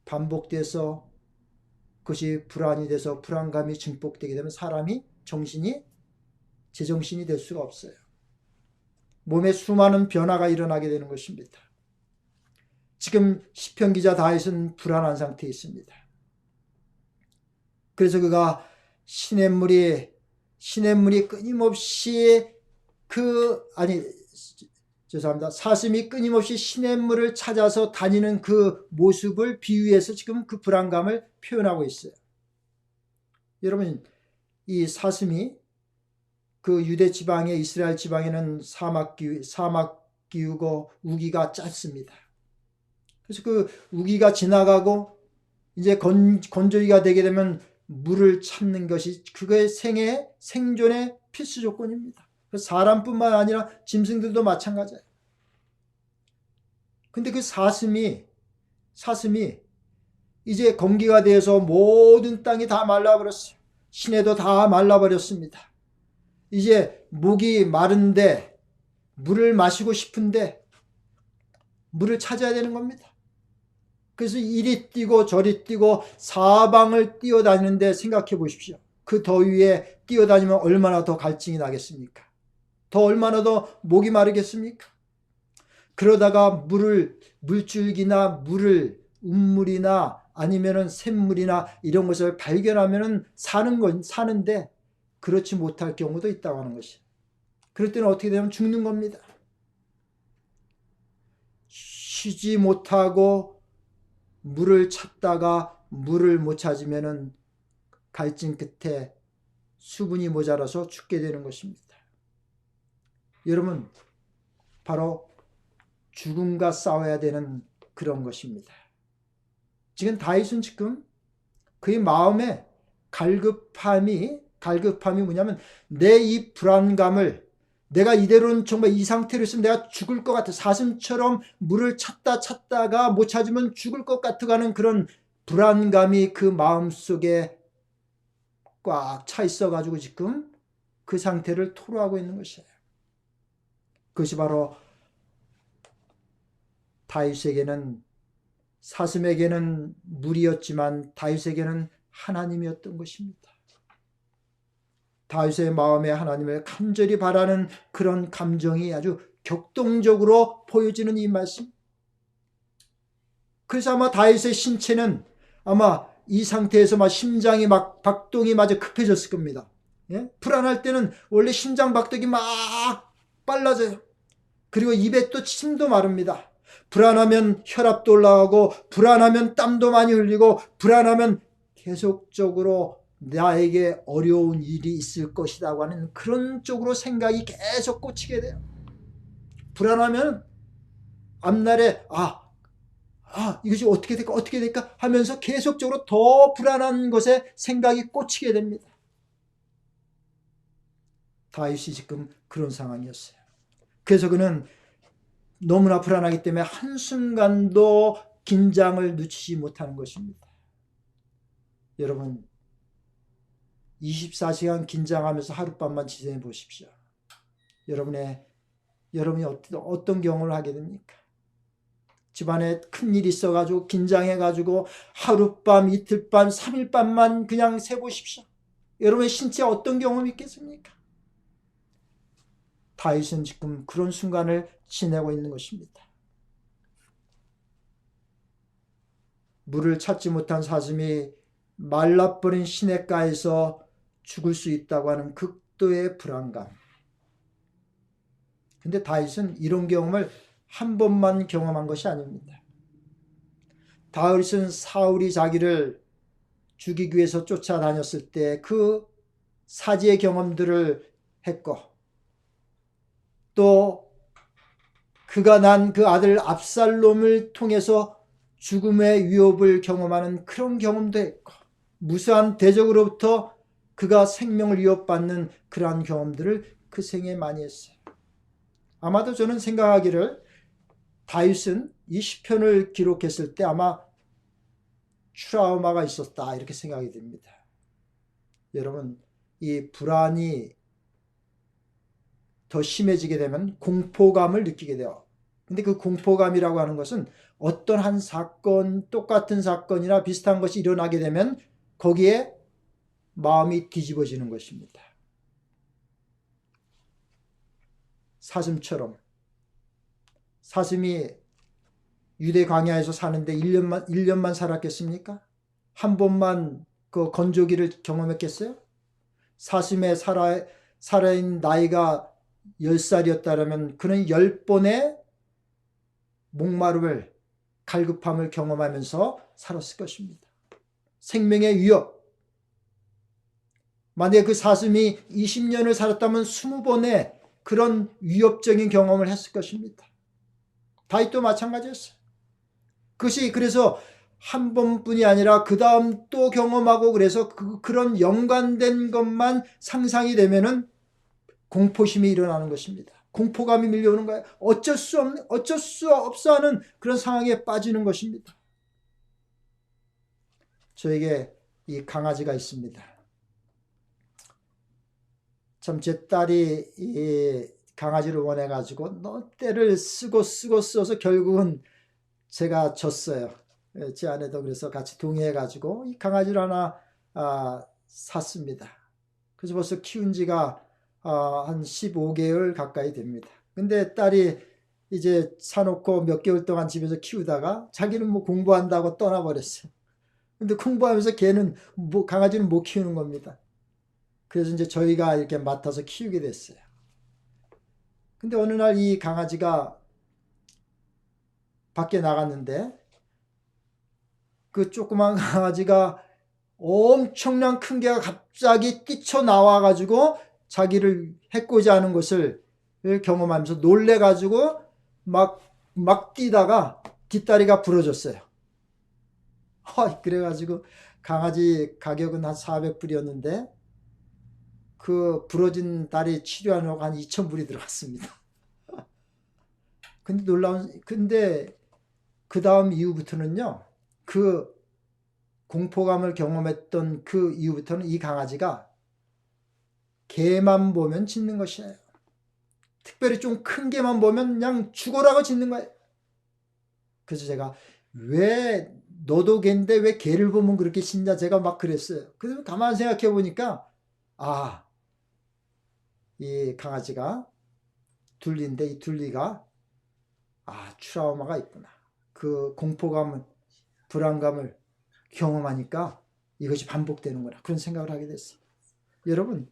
반복돼서 그것이 불안이 돼서 불안감이 증폭되게 되면 사람이 제정신이 될 수가 없어요. 몸에 수많은 변화가 일어나게 되는 것입니다. 지금 시편 기자 다윗은 불안한 상태에 있습니다. 그래서 시냇물이 끊임없이 사슴이 끊임없이 시냇물을 찾아서 다니는 그 모습을 비유해서 지금 그 불안감을 표현하고 있어요. 여러분, 이 사슴이 그 유대 지방에, 이스라엘 지방에는 사막 기후고 우기가 짧습니다. 그래서 그 우기가 지나가고 이제 건조기가 되게 되면 물을 찾는 것이 그거의 생존의 필수 조건입니다. 사람뿐만 아니라 짐승들도 마찬가지예요. 근데 그 사슴이 이제 건기가 되어서 모든 땅이 다 말라버렸어요. 시내도 다 말라버렸습니다. 이제 목이 마른데 물을 마시고 싶은데 물을 찾아야 되는 겁니다. 그래서 이리 뛰고 저리 뛰고 사방을 뛰어다니는데 생각해 보십시오. 그 더위에 뛰어다니면 얼마나 더 갈증이 나겠습니까? 더 얼마나 더 목이 마르겠습니까? 그러다가 물줄기나 우물이나 아니면은 샘물이나 이런 것을 발견하면은 사는데 그렇지 못할 경우도 있다고 하는 것이에요. 그럴 때는 어떻게 되면 죽는 겁니다. 쉬지 못하고 물을 찾다가 물을 못 찾으면은 갈증 끝에 수분이 모자라서 죽게 되는 것입니다. 여러분, 바로 죽음과 싸워야 되는 그런 것입니다. 지금 다윗은 지금 그의 마음에 갈급함이 뭐냐면 내 이 불안감을 내가 이대로는 정말 이 상태로 있으면 내가 죽을 것 같아. 사슴처럼 물을 찾다가 못 찾으면 죽을 것 같아 하는 그런 불안감이 그 마음속에 꽉 차 있어가지고 지금 그 상태를 토로하고 있는 것이에요. 그것이 바로 다윗에게는, 사슴에게는 물이었지만 다윗에게는 하나님이었던 것입니다. 다윗의 마음에 하나님을 간절히 바라는 그런 감정이 아주 격동적으로 보여지는 이 말씀. 그래서 아마 다윗의 신체는 아마 이 상태에서 막 심장이 막 박동이 마저 급해졌을 겁니다. 예? 불안할 때는 원래 심장 박동이 막 빨라져요. 그리고 입에 또 침도 마릅니다. 불안하면 혈압도 올라가고 불안하면 땀도 많이 흘리고 불안하면 계속적으로 나에게 어려운 일이 있을 것이라고 하는 그런 쪽으로 생각이 계속 꽂히게 돼요. 불안하면 앞날에 이것이 어떻게 될까 하면서 계속적으로 더 불안한 것에 생각이 꽂히게 됩니다. 다윗이 지금 그런 상황이었어요. 그래서 그는 너무나 불안하기 때문에 한순간도 긴장을 늦추지 못하는 것입니다. 여러분, 24시간 긴장하면서 하룻밤만 지내해 보십시오. 여러분이 어떤 경험을 하게 됩니까? 집안에 큰일이 있어가지고 긴장해가지고 하룻밤, 이틀밤, 3일밤만 그냥 세보십시오. 여러분의 신체에 어떤 경험이 있겠습니까? 다윗은 지금 그런 순간을 지내고 있는 것입니다. 물을 찾지 못한 사슴이 말라버린 시냇가에서 죽을 수 있다고 하는 극도의 불안감. 근데 다윗은 이런 경험을 한 번만 경험한 것이 아닙니다. 다윗은 사울이 자기를 죽이기 위해서 쫓아다녔을 때 그 사지의 경험들을 했고, 또 그가 난 그 아들 압살롬을 통해서 죽음의 위협을 경험하는 그런 경험도 했고, 무수한 대적으로부터 그가 생명을 위협받는 그러한 경험들을 그 생에 많이 했어요. 아마도 저는 생각하기를 다윗은 이 시편을 기록했을 때 아마 트라우마가 있었다 이렇게 생각이 듭니다. 여러분, 이 불안이 더 심해지게 되면 공포감을 느끼게 돼요. 근데 그 공포감이라고 하는 것은 어떤 한 사건, 똑같은 사건이나 비슷한 것이 일어나게 되면 거기에 마음이 뒤집어지는 것입니다. 사슴이 유대 광야에서 사는데 1년만 살았겠습니까? 한 번만 그 건조기를 경험했겠어요? 사슴의 살아있는 나이가 10살이었다면 그는 10번의 목마름을, 갈급함을 경험하면서 살았을 것입니다. 생명의 위협, 만약에 그 사슴이 20년을 살았다면 20번의 그런 위협적인 경험을 했을 것입니다. 다윗도 마찬가지였어요. 그것이 그래서 한 번뿐이 아니라 그 다음 또 경험하고 그래서 그런 연관된 것만 상상이 되면은 공포심이 일어나는 것입니다. 공포감이 밀려오는 거예요. 어쩔 수 없어 하는 그런 상황에 빠지는 것입니다. 저에게 이 강아지가 있습니다. 참 제 딸이 이 강아지를 원해가지고 때를 쓰고 써서 결국은 제가 졌어요. 제 아내도 그래서 같이 동의해가지고 이 강아지를 하나 샀습니다. 그래서 벌써 키운 지가 한 15개월 가까이 됩니다. 근데 딸이 이제 사놓고 몇 개월 동안 집에서 키우다가 자기는 뭐 공부한다고 떠나버렸어요. 근데 공부하면서 걔는 강아지는 못 키우는 겁니다. 그래서 이제 저희가 이렇게 맡아서 키우게 됐어요. 근데 어느 날 이 강아지가 밖에 나갔는데 그 조그만 강아지가 엄청난 큰 개가 갑자기 뛰쳐나와가지고 자기를 해코지 하는 것을 경험하면서 놀래가지고 막 뛰다가 뒷다리가 부러졌어요. 그래가지고 강아지 가격은 한 400불이었는데 그 부러진 다리 치료하느라고 한 2,000불이 들어갔습니다. 근데 그 다음 이후부터는요, 그 공포감을 경험했던 그 이후부터는 이 강아지가 개만 보면 짖는 것이에요. 특별히 좀 큰 개만 보면 그냥 죽어라고 짖는 거예요. 그래서 제가 왜 너도 개인데 왜 개를 보면 그렇게 짖냐 제가 막 그랬어요. 그래서 가만히 생각해 보니까 이 강아지가 둘리인데 이 둘리가 트라우마가 있구나. 그 공포감을 불안감을 경험하니까 이것이 반복되는구나. 그런 생각을 하게 됐어요. 여러분,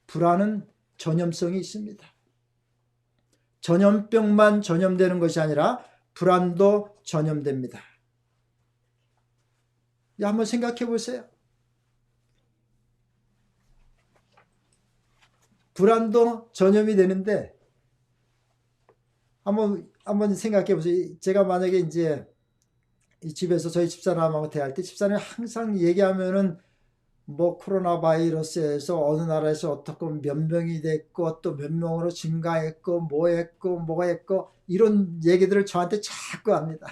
불안은 전염성이 있습니다. 전염병만 전염되는 것이 아니라 불안도 전염됩니다. 한번 생각해 보세요. 불안도 전염이 되는데 한번 생각해 보세요. 제가 만약에 이제 이 집에서 저희 집사람하고 대할 때 집사람이 항상 얘기하면은 뭐 코로나 바이러스에서 어느 나라에서 어떻게 몇 명이 됐고 또 몇 명으로 증가했고 뭐가 했고 이런 얘기들을 저한테 자꾸 합니다.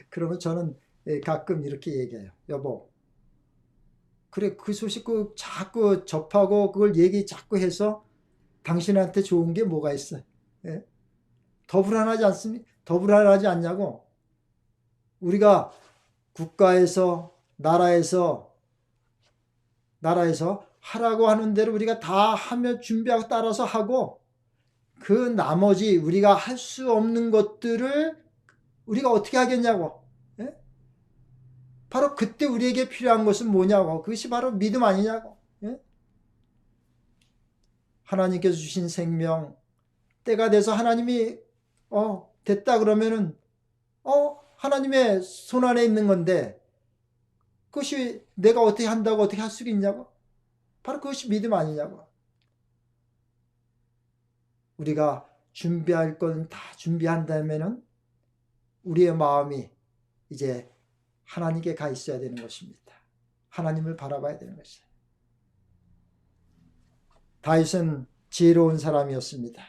그러면 저는 가끔 이렇게 얘기해요. 여보, 그래 그 소식 자꾸 접하고 그걸 얘기 자꾸 해서 당신한테 좋은 게 뭐가 있어요? 예? 더 불안하지 않습니까? 더 불안하지 않냐고. 우리가 국가에서 나라에서 하라고 하는 대로 우리가 다 하며 준비하고 따라서 하고 그 나머지 우리가 할 수 없는 것들을 우리가 어떻게 하겠냐고. 예? 바로 그때 우리에게 필요한 것은 뭐냐고. 그것이 바로 믿음 아니냐고. 예? 하나님께서 주신 생명 때가 돼서 하나님이 됐다 그러면은 하나님의 손 안에 있는 건데 그것이 내가 어떻게 한다고 어떻게 할 수 있냐고. 바로 그것이 믿음 아니냐고. 우리가 준비할 건 다 준비한다면은 우리의 마음이 이제 하나님께 가 있어야 되는 것입니다. 하나님을 바라봐야 되는 것이에요. 다윗은 지혜로운 사람이었습니다.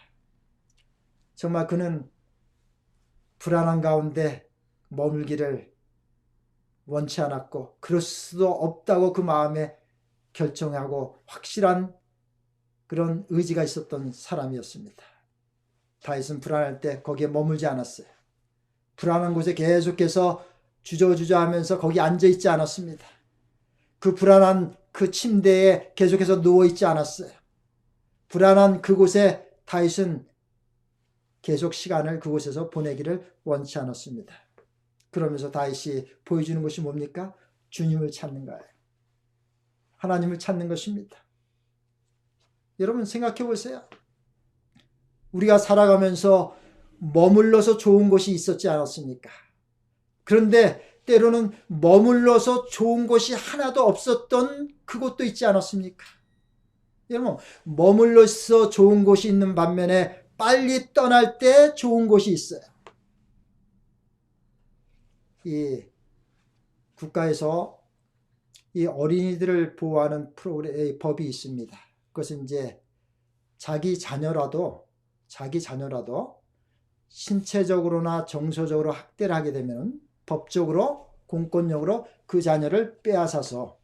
정말 그는 불안한 가운데 머물기를 원치 않았고 그럴 수도 없다고 그 마음에 결정하고 확실한 그런 의지가 있었던 사람이었습니다. 다윗은 불안할 때 거기에 머물지 않았어요. 불안한 곳에 계속해서 주저주저 하면서 거기 앉아있지 않았습니다. 그 불안한 그 침대에 계속해서 누워있지 않았어요. 불안한 그곳에 다윗은 계속 시간을 그곳에서 보내기를 원치 않았습니다. 그러면서 다윗이 보여주는 것이 뭡니까? 주님을 찾는 거예요. 하나님을 찾는 것입니다. 여러분 생각해 보세요. 우리가 살아가면서 머물러서 좋은 곳이 있었지 않았습니까? 그런데 때로는 머물러서 좋은 곳이 하나도 없었던 그곳도 있지 않았습니까? 여러분, 머물러서 좋은 곳이 있는 반면에 빨리 떠날 때 좋은 곳이 있어요. 이 국가에서 이 어린이들을 보호하는 프로그램의 법이 있습니다. 그것은 이제 자기 자녀라도 신체적으로나 정서적으로 학대를 하게 되면 법적으로 공권력으로 그 자녀를 빼앗아서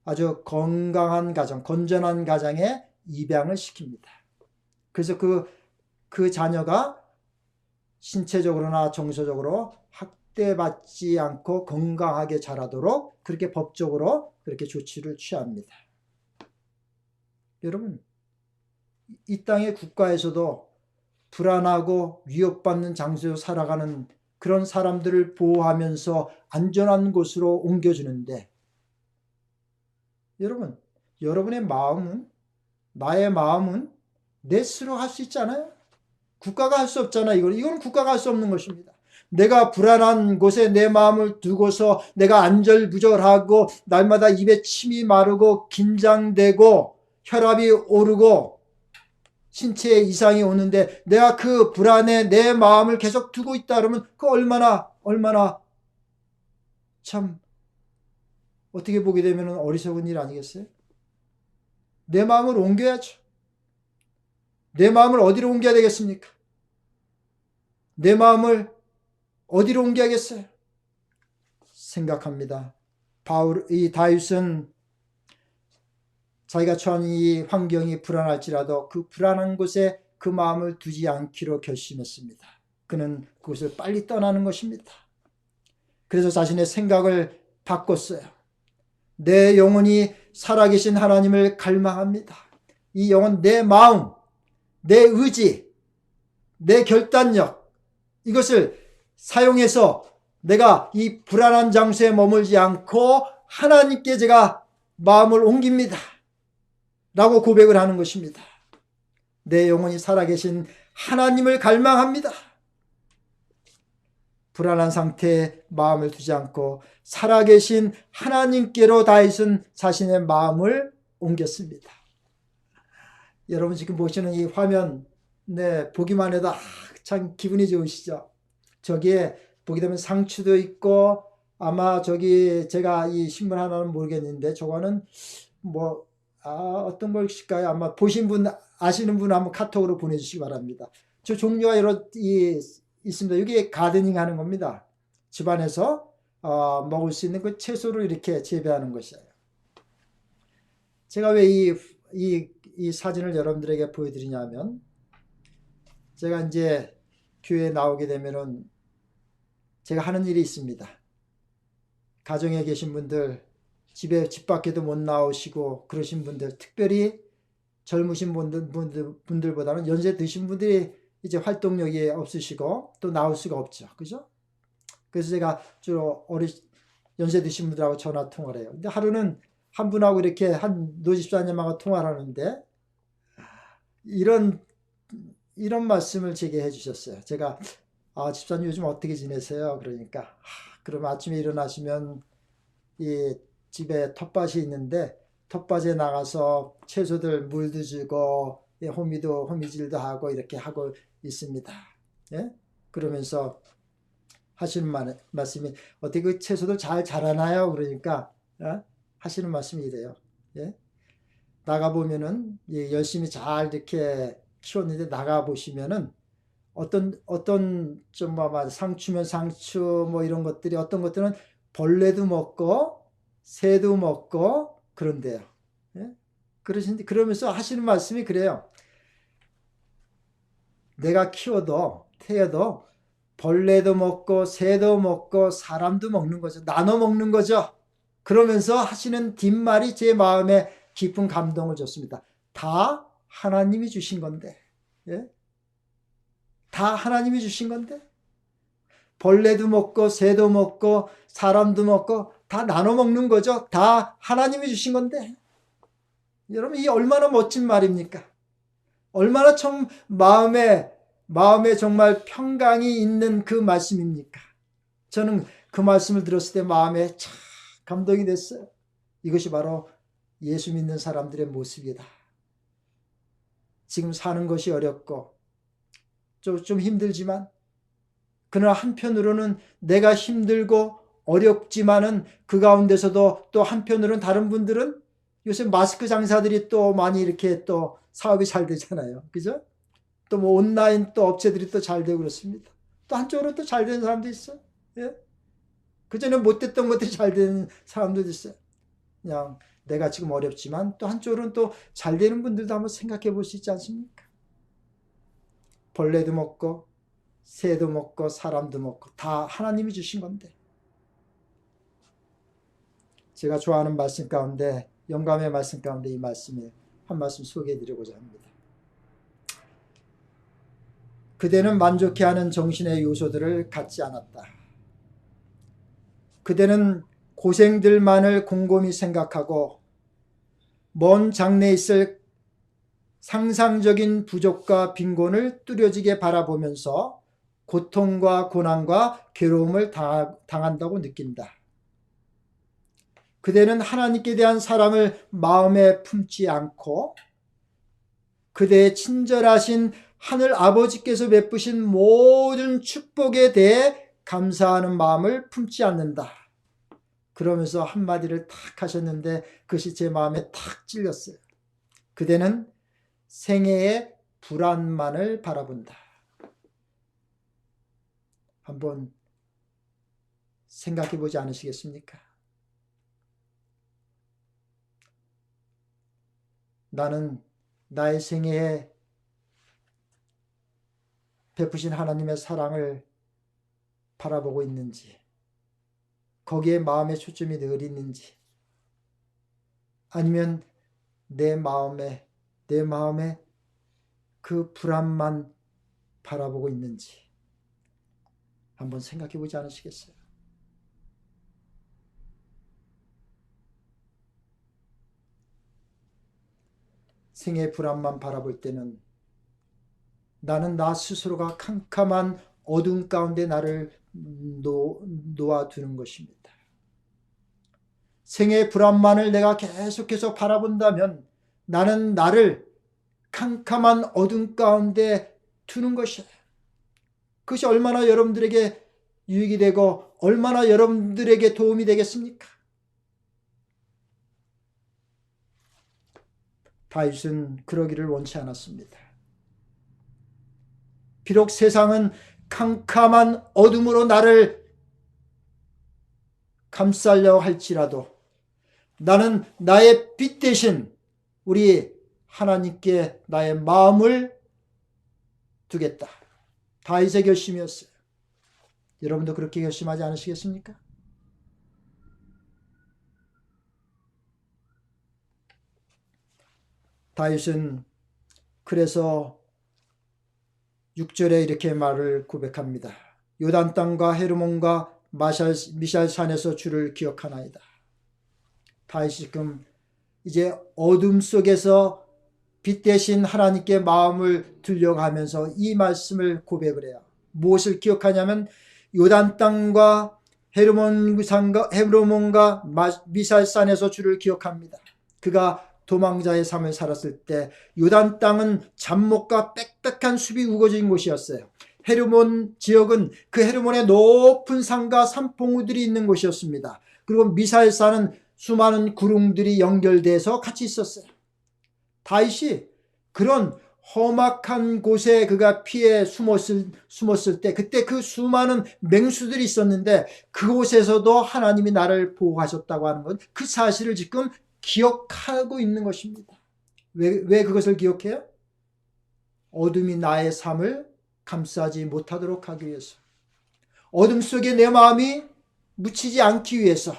아주 건강한 가정, 건전한 가정에 입양을 시킵니다. 그래서 그 자녀가 신체적으로나 정서적으로 학대받지 않고 건강하게 자라도록 그렇게 법적으로 그렇게 조치를 취합니다. 여러분, 이 땅의 국가에서도 불안하고 위협받는 장소에 살아가는 그런 사람들을 보호하면서 안전한 곳으로 옮겨주는데, 여러분, 여러분의 마음은, 나의 마음은 내 스스로 할 수 있잖아요. 국가가 할 수 없잖아요. 이건 국가가 할 수 없는 것입니다. 내가 불안한 곳에 내 마음을 두고서 내가 안절부절하고 날마다 입에 침이 마르고 긴장되고 혈압이 오르고 신체에 이상이 오는데 내가 그 불안에 내 마음을 계속 두고 있다 그러면 그 얼마나 참 어떻게 보게 되면 어리석은 일 아니겠어요? 내 마음을 옮겨야죠. 내 마음을 어디로 옮겨야 되겠습니까? 내 마음을 어디로 옮겨야겠어요? 생각합니다. 이 다윗은 자기가 처한 이 환경이 불안할지라도 그 불안한 곳에 그 마음을 두지 않기로 결심했습니다. 그는 그곳을 빨리 떠나는 것입니다. 그래서 자신의 생각을 바꿨어요. 내 영혼이 살아계신 하나님을 갈망합니다. 이 영혼, 내 마음, 내 의지, 내 결단력, 이것을 사용해서 내가 이 불안한 장소에 머물지 않고 하나님께 제가 마음을 옮깁니다. 라고 고백을 하는 것입니다. 내 영혼이 살아계신 하나님을 갈망합니다. 불안한 상태에 마음을 두지 않고 살아계신 하나님께로 다윗은 자신의 마음을 옮겼습니다. 여러분 지금 보시는 이 화면, 보기만 해도 참 기분이 좋으시죠? 저기에 보게 되면 상추도 있고, 아마 저기 제가 이 신문 하나는 모르겠는데 저거는 어떤 것일까요? 아마 보신 분, 아시는 분 한번 카톡으로 보내주시기 바랍니다. 저 종류가 여러 있습니다. 이게 가드닝 하는 겁니다. 집안에서 먹을 수 있는 그 채소를 이렇게 재배하는 것이에요. 제가 왜 이 사진을 여러분들에게 보여드리냐면, 제가 이제 교회에 나오게 되면은 제가 하는 일이 있습니다. 가정에 계신 분들, 집 밖에도 못 나오시고 그러신 분들, 특별히 젊으신 분들보다는 연세 드신 분들이 이제 활동력이 없으시고 또 나올 수가 없죠. 그죠? 그래서 제가 주로 연세 드신 분들하고 전화 통화를 해요. 근데 하루는 한 분하고 이렇게 한 노집사님하고 통화를 하는데 이런 말씀을 제게 해주셨어요. 제가 집사님 요즘 어떻게 지내세요? 그러니까 그럼 아침에 일어나시면 이 집에 텃밭이 있는데 텃밭에 나가서 채소들 물도 주고 호미질도 하고 이렇게 하고 있습니다. 예? 그러면서 하시는 말씀이 어떻게 그 채소들 잘 자라나요? 그러니까 하시는 말씀이 이래요. 예? 나가보면은 열심히 잘 이렇게 키웠는데 나가보시면은 어떤 좀 상추면 상추 이런 것들이 어떤 것들은 벌레도 먹고 새도 먹고 그런데요. 예? 그러면서 하시는 말씀이 그래요. 내가 태어도 벌레도 먹고 새도 먹고 사람도 먹는 거죠. 나눠 먹는 거죠. 그러면서 하시는 뒷말이 제 마음에 깊은 감동을 줬습니다. 다 하나님이 주신 건데, 예? 다 하나님이 주신 건데, 벌레도 먹고 새도 먹고 사람도 먹고 다 나눠 먹는 거죠. 다 하나님이 주신 건데, 여러분 이 얼마나 멋진 말입니까? 얼마나 참 마음에 정말 평강이 있는 그 말씀입니까? 저는 그 말씀을 들었을 때 마음에 참 감동이 됐어요. 이것이 바로 예수 믿는 사람들의 모습이다. 지금 사는 것이 어렵고 좀 힘들지만, 그러나 한편으로는 내가 힘들고 어렵지만은 그 가운데서도 또 한편으로는 다른 분들은 요새 마스크 장사들이 또 많이 이렇게 또 사업이 잘 되잖아요. 그죠? 또 뭐 온라인 또 업체들이 또 잘 되고 그렇습니다. 또 한쪽으로 또 잘 되는 사람도 있어요. 예? 그전에 못됐던 것들이 잘 되는 사람도 있어요. 그냥 내가 지금 어렵지만 또 한쪽으로는 또 잘 되는 분들도 한번 생각해 볼 수 있지 않습니까? 벌레도 먹고 새도 먹고 사람도 먹고 다 하나님이 주신 건데, 제가 좋아하는 말씀 가운데, 영감의 말씀 가운데 이 말씀을 한 말씀 소개해 드리고자 합니다. 그대는 만족해하는 정신의 요소들을 갖지 않았다. 그대는 고생들만을 곰곰이 생각하고 먼 장래에 있을 상상적인 부족과 빈곤을 뚜려지게 바라보면서 고통과 고난과 괴로움을 당한다고 느낀다. 그대는 하나님께 대한 사랑을 마음에 품지 않고 그대의 친절하신 하늘 아버지께서 베푸신 모든 축복에 대해 감사하는 마음을 품지 않는다. 그러면서 한마디를 탁 하셨는데 그것이 제 마음에 탁 찔렸어요. 그대는 생애의 불안만을 바라본다. 한번 생각해 보지 않으시겠습니까? 나는 나의 생애에 베푸신 하나님의 사랑을 바라보고 있는지, 거기에 마음의 초점이 늘 있는지, 아니면 내 마음에 그 불안만 바라보고 있는지 한번 생각해 보지 않으시겠어요? 생의 불안만 바라볼 때는 나는 나 스스로가 캄캄한 어둠 가운데 나를 놓아두는 것입니다. 생의 불안만을 내가 계속해서 바라본다면 나는 나를 캄캄한 어둠 가운데 두는 것이에요. 그것이 얼마나 여러분들에게 유익이 되고 얼마나 여러분들에게 도움이 되겠습니까? 다윗은 그러기를 원치 않았습니다. 비록 세상은 캄캄한 어둠으로 나를 감싸려 할지라도 나는 나의 빛 대신 우리 하나님께 나의 마음을 두겠다. 다윗의 결심이었어요. 여러분도 그렇게 결심하지 않으시겠습니까? 다윗은 그래서 6절에 이렇게 말을 고백합니다. 요단 땅과 헤르몬과 미샬 산에서 주를 기억하나이다. 다윗이 지금 이제 어둠 속에서 빛 대신 하나님께 마음을 두려고 하면서 이 말씀을 고백을 해요. 무엇을 기억하냐면 요단 땅과 헤르몬과 미샬 산에서 주를 기억합니다. 그가 도망자의 삶을 살았을 때 요단 땅은 잡목과 빽빽한 숲이 우거진 곳이었어요. 헤르몬 지역은 그 헤르몬의 높은 산과 산봉우들이 있는 곳이었습니다. 그리고 미샬산은 수많은 구릉들이 연결돼서 같이 있었어요. 다윗이 그런 험악한 곳에 그가 피해 숨었을 때 그때 그 수많은 맹수들이 있었는데 그곳에서도 하나님이 나를 보호하셨다고 하는 것, 그 사실을 지금 기억하고 있는 것입니다. 왜 그것을 기억해요? 어둠이 나의 삶을 감싸지 못하도록 하기 위해서, 어둠 속에 내 마음이 묻히지 않기 위해서,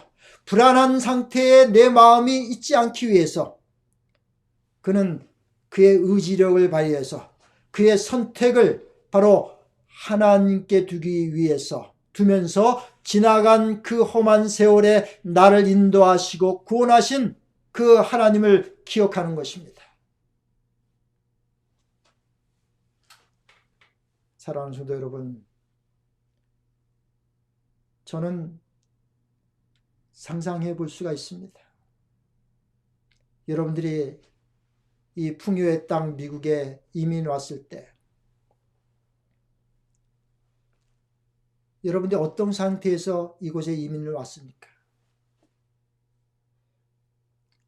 불안한 상태에 내 마음이 있지 않기 위해서 그는 그의 의지력을 발휘해서 그의 선택을 바로 하나님께 두기 위해서 두면서 지나간 그 험한 세월에 나를 인도하시고 구원하신 그 하나님을 기억하는 것입니다. 사랑하는 성도 여러분, 저는 상상해 볼 수가 있습니다. 여러분들이 이 풍요의 땅 미국에 이민 왔을 때 여러분들이 어떤 상태에서 이곳에 이민을 왔습니까?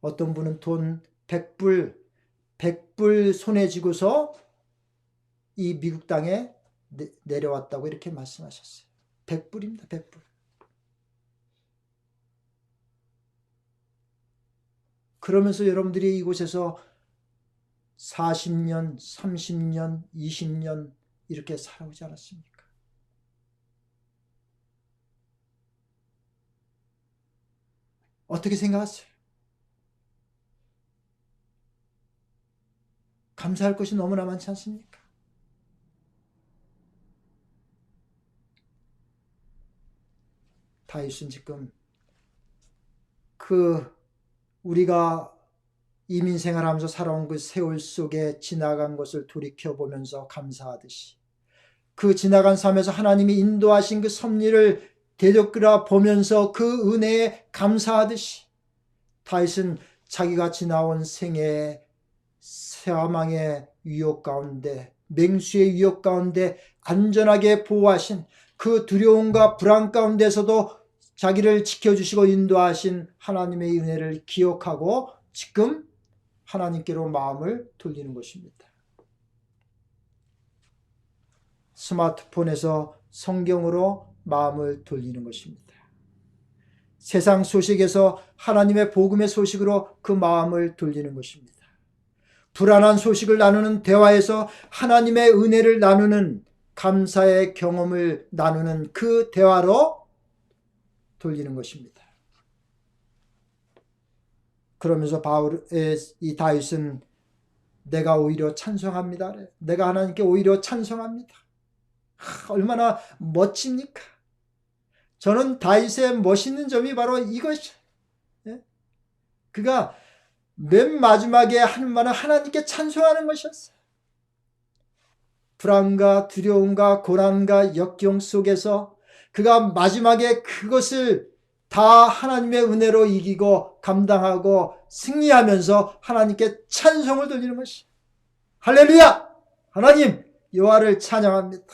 어떤 분은 돈 100불 손에 쥐고서 이 미국 땅에 내려왔다고 이렇게 말씀하셨어요. 100불입니다. 100불. 그러면서 여러분들이 이곳에서 40년, 30년, 20년 이렇게 살아오지 않았습니까? 어떻게 생각하세요? 감사할 것이 너무나 많지 않습니까? 다윗은 지금 우리가 이민 생활하면서 살아온 그 세월 속에 지나간 것을 돌이켜보면서 감사하듯이 그 지나간 삶에서 하나님이 인도하신 그 섭리를 되돌아 보면서 그 은혜에 감사하듯이 다윗은 자기가 지나온 생애의 사망의 위협 가운데, 맹수의 위협 가운데 안전하게 보호하신 그 두려움과 불안 가운데서도 자기를 지켜주시고 인도하신 하나님의 은혜를 기억하고 지금 하나님께로 마음을 돌리는 것입니다. 스마트폰에서 성경으로 마음을 돌리는 것입니다. 세상 소식에서 하나님의 복음의 소식으로 그 마음을 돌리는 것입니다. 불안한 소식을 나누는 대화에서 하나님의 은혜를 나누는 감사의 경험을 나누는 그 대화로 돌리는 것입니다. 그러면서 이 다윗은 내가 오히려 찬송합니다. 내가 하나님께 오히려 찬송합니다. 얼마나 멋집니까? 저는 다윗의 멋있는 점이 바로 이것이에요. 그가 맨 마지막에 하는 말은 하나님께 찬송하는 것이었어요. 불안과 두려움과 고난과 역경 속에서 그가 마지막에 그것을 다 하나님의 은혜로 이기고 감당하고 승리하면서 하나님께 찬송을 돌리는 것이에요. 할렐루야! 하나님 여호와를 찬양합니다.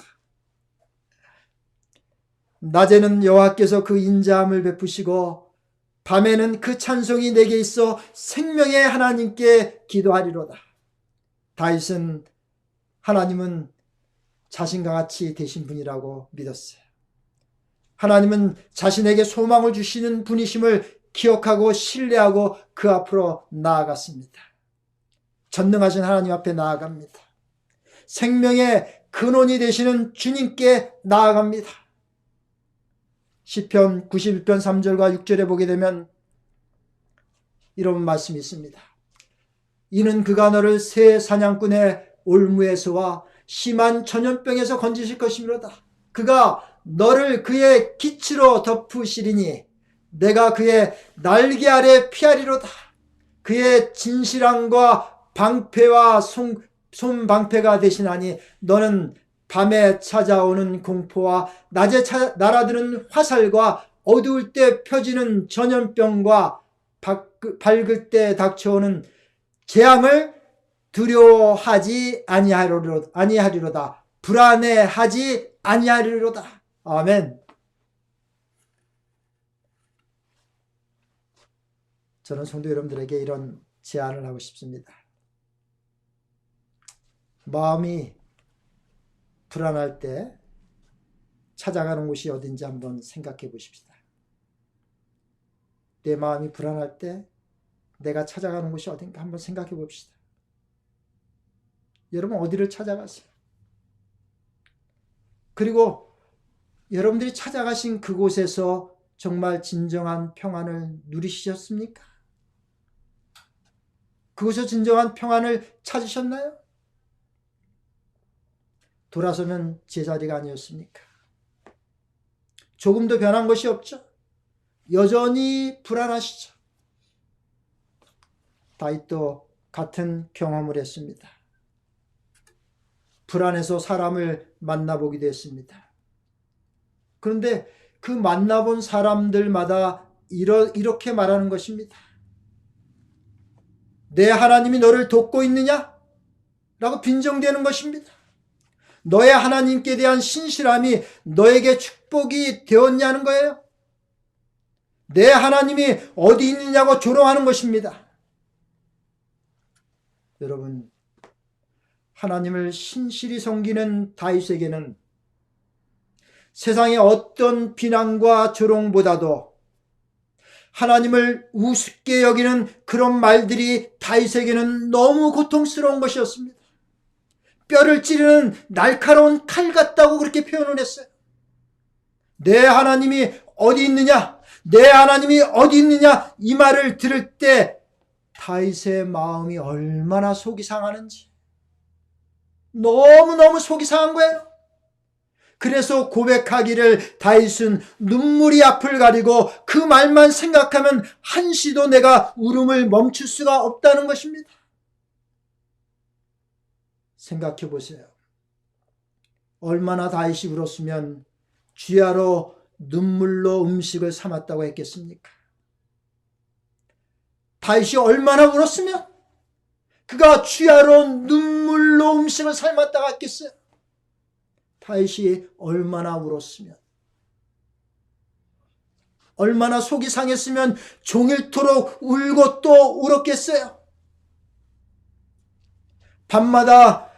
낮에는 여호와께서 그 인자함을 베푸시고 밤에는 그 찬송이 내게 있어 생명의 하나님께 기도하리로다. 다윗은 하나님은 자신과 같이 되신 분이라고 믿었어요. 하나님은 자신에게 소망을 주시는 분이심을 기억하고 신뢰하고 그 앞으로 나아갔습니다. 전능하신 하나님 앞에 나아갑니다. 생명의 근원이 되시는 주님께 나아갑니다. 시편 91편 3절과 6절에 보게 되면 이런 말씀이 있습니다. 이는 그가 너를 새 사냥꾼의 올무에서와 심한 전염병에서 건지실 것이미로다. 그가 너를 그의 기치로 덮으시리니 내가 그의 날개 아래 피하리로다. 그의 진실함과 방패와 손방패가 되시나니 너는 밤에 찾아오는 공포와 낮에 날아드는 화살과 어두울 때 펴지는 전염병과 밝을 때 닥쳐오는 재앙을 두려워하지 아니하리로다. 불안해하지 아니하리로다. 아멘. 저는 성도 여러분들에게 이런 제안을 하고 싶습니다. 마음이 불안할 때 찾아가는 곳이 어딘지 한번 생각해 보십시다. 내 마음이 불안할 때 내가 찾아가는 곳이 어딘가 한번 생각해 봅시다. 여러분 어디를 찾아가세요? 그리고 여러분들이 찾아가신 그곳에서 정말 진정한 평안을 누리셨습니까? 그곳에서 진정한 평안을 찾으셨나요? 돌아서면 제자리가 아니었습니까? 조금도 변한 것이 없죠? 여전히 불안하시죠? 다윗도 같은 경험을 했습니다. 불안해서 사람을 만나보기도 했습니다. 그런데 그 만나본 사람들마다 이렇게 말하는 것입니다. 내 하나님이 너를 돕고 있느냐? 라고 빈정대는 것입니다. 너의 하나님께 대한 신실함이 너에게 축복이 되었냐는 거예요. 내 하나님이 어디 있느냐고 조롱하는 것입니다. 여러분, 하나님을 신실히 섬기는 다윗에게는 세상의 어떤 비난과 조롱보다도 하나님을 우습게 여기는 그런 말들이 다윗에게는 너무 고통스러운 것이었습니다. 뼈를 찌르는 날카로운 칼 같다고 그렇게 표현을 했어요. 내 하나님이 어디 있느냐? 내 하나님이 어디 있느냐? 이 말을 들을 때 다윗의 마음이 얼마나 속이 상하는지, 너무너무 속이 상한 거예요. 그래서 고백하기를 다윗은 눈물이 앞을 가리고 그 말만 생각하면 한시도 내가 울음을 멈출 수가 없다는 것입니다. 생각해 보세요. 얼마나 다윗이 울었으면 주야로 눈물로 음식을 삼았다고 했겠습니까? 다윗이 얼마나 울었으면 그가 주야로 눈물로 음식을 삶았다고 했겠어요? 다윗이 얼마나 울었으면, 얼마나 속이 상했으면 종일토록 울고 또 울었겠어요? 밤마다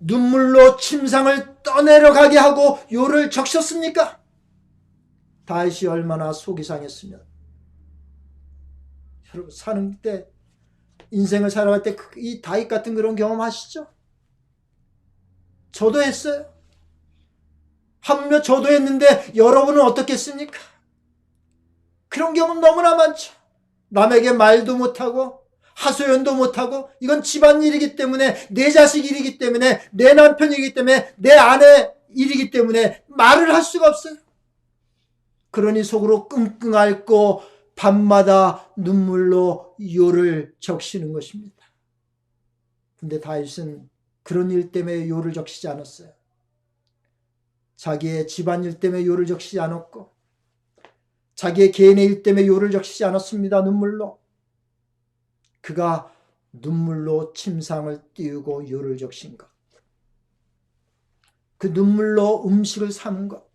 눈물로 침상을 떠내려가게 하고 요를 적셨습니까? 다윗이 얼마나 속이 상했으면. 여러분, 사는 때, 인생을 살아갈 때 이 다윗 같은 그런 경험 하시죠? 저도 했어요. 하물며 저도 했는데 여러분은 어떻겠습니까? 그런 경험 너무나 많죠. 남에게 말도 못하고 하소연도 못하고, 이건 집안일이기 때문에, 내 자식 일이기 때문에, 내 남편이기 때문에, 내 아내 일이기 때문에 말을 할 수가 없어요. 그러니 속으로 끙끙 앓고 밤마다 눈물로 요를 적시는 것입니다. 근데 다윗은 그런 일 때문에 요를 적시지 않았어요. 자기의 집안일 때문에 요를 적시지 않았고, 자기의 개인의 일 때문에 요를 적시지 않았습니다. 눈물로. 그가 눈물로 침상을 띄우고 요를 적신 것, 그 눈물로 음식을 삼은 것,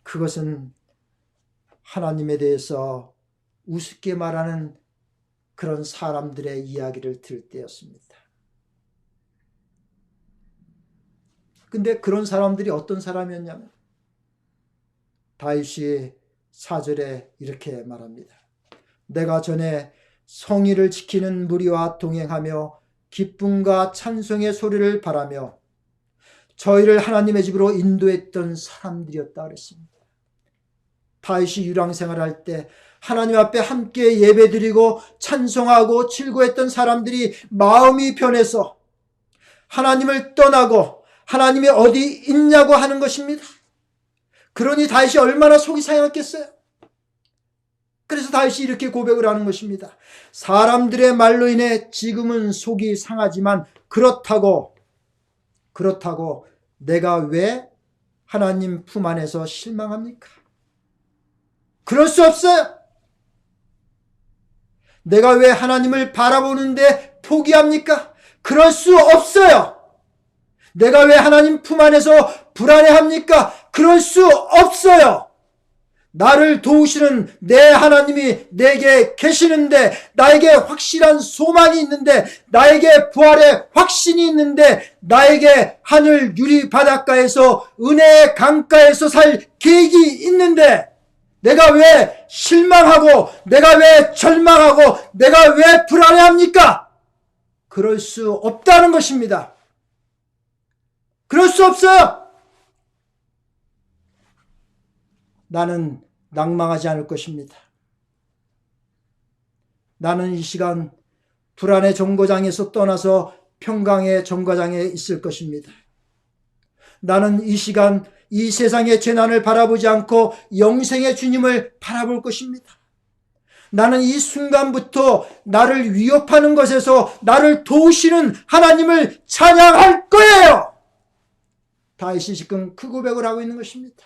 그것은 하나님에 대해서 우습게 말하는 그런 사람들의 이야기를 들을 때였습니다. 근데 그런 사람들이 어떤 사람이었냐면, 다윗이 4절에 이렇게 말합니다. 내가 전에 성의를 지키는 무리와 동행하며 기쁨과 찬송의 소리를 바라며 저희를 하나님의 집으로 인도했던 사람들이었다 그랬습니다. 다윗이 유랑생활할 때 하나님 앞에 함께 예배드리고 찬송하고 즐거워했던 사람들이 마음이 변해서 하나님을 떠나고 하나님이 어디 있냐고 하는 것입니다. 그러니 다윗이 얼마나 속이 상했겠어요? 그래서 다윗이 이렇게 고백을 하는 것입니다. 사람들의 말로 인해 지금은 속이 상하지만 그렇다고 내가 왜 하나님 품 안에서 실망합니까? 그럴 수 없어요. 내가 왜 하나님을 바라보는데 포기합니까? 그럴 수 없어요. 내가 왜 하나님 품 안에서 불안해합니까? 그럴 수 없어요. 나를 도우시는 내 하나님이 내게 계시는데, 나에게 확실한 소망이 있는데, 나에게 부활의 확신이 있는데, 나에게 하늘 유리 바닷가에서 은혜의 강가에서 살 계획이 있는데, 내가 왜 실망하고, 내가 왜 절망하고, 내가 왜 불안해합니까? 그럴 수 없다는 것입니다. 그럴 수 없어요. 나는 낭망하지 않을 것입니다. 나는 이 시간 불안의 정거장에서 떠나서 평강의 정거장에 있을 것입니다. 나는 이 시간 이 세상의 재난을 바라보지 않고 영생의 주님을 바라볼 것입니다. 나는 이 순간부터 나를 위협하는 것에서 나를 도우시는 하나님을 찬양할 거예요. 다윗이 지금 그 고백을 하고 있는 것입니다.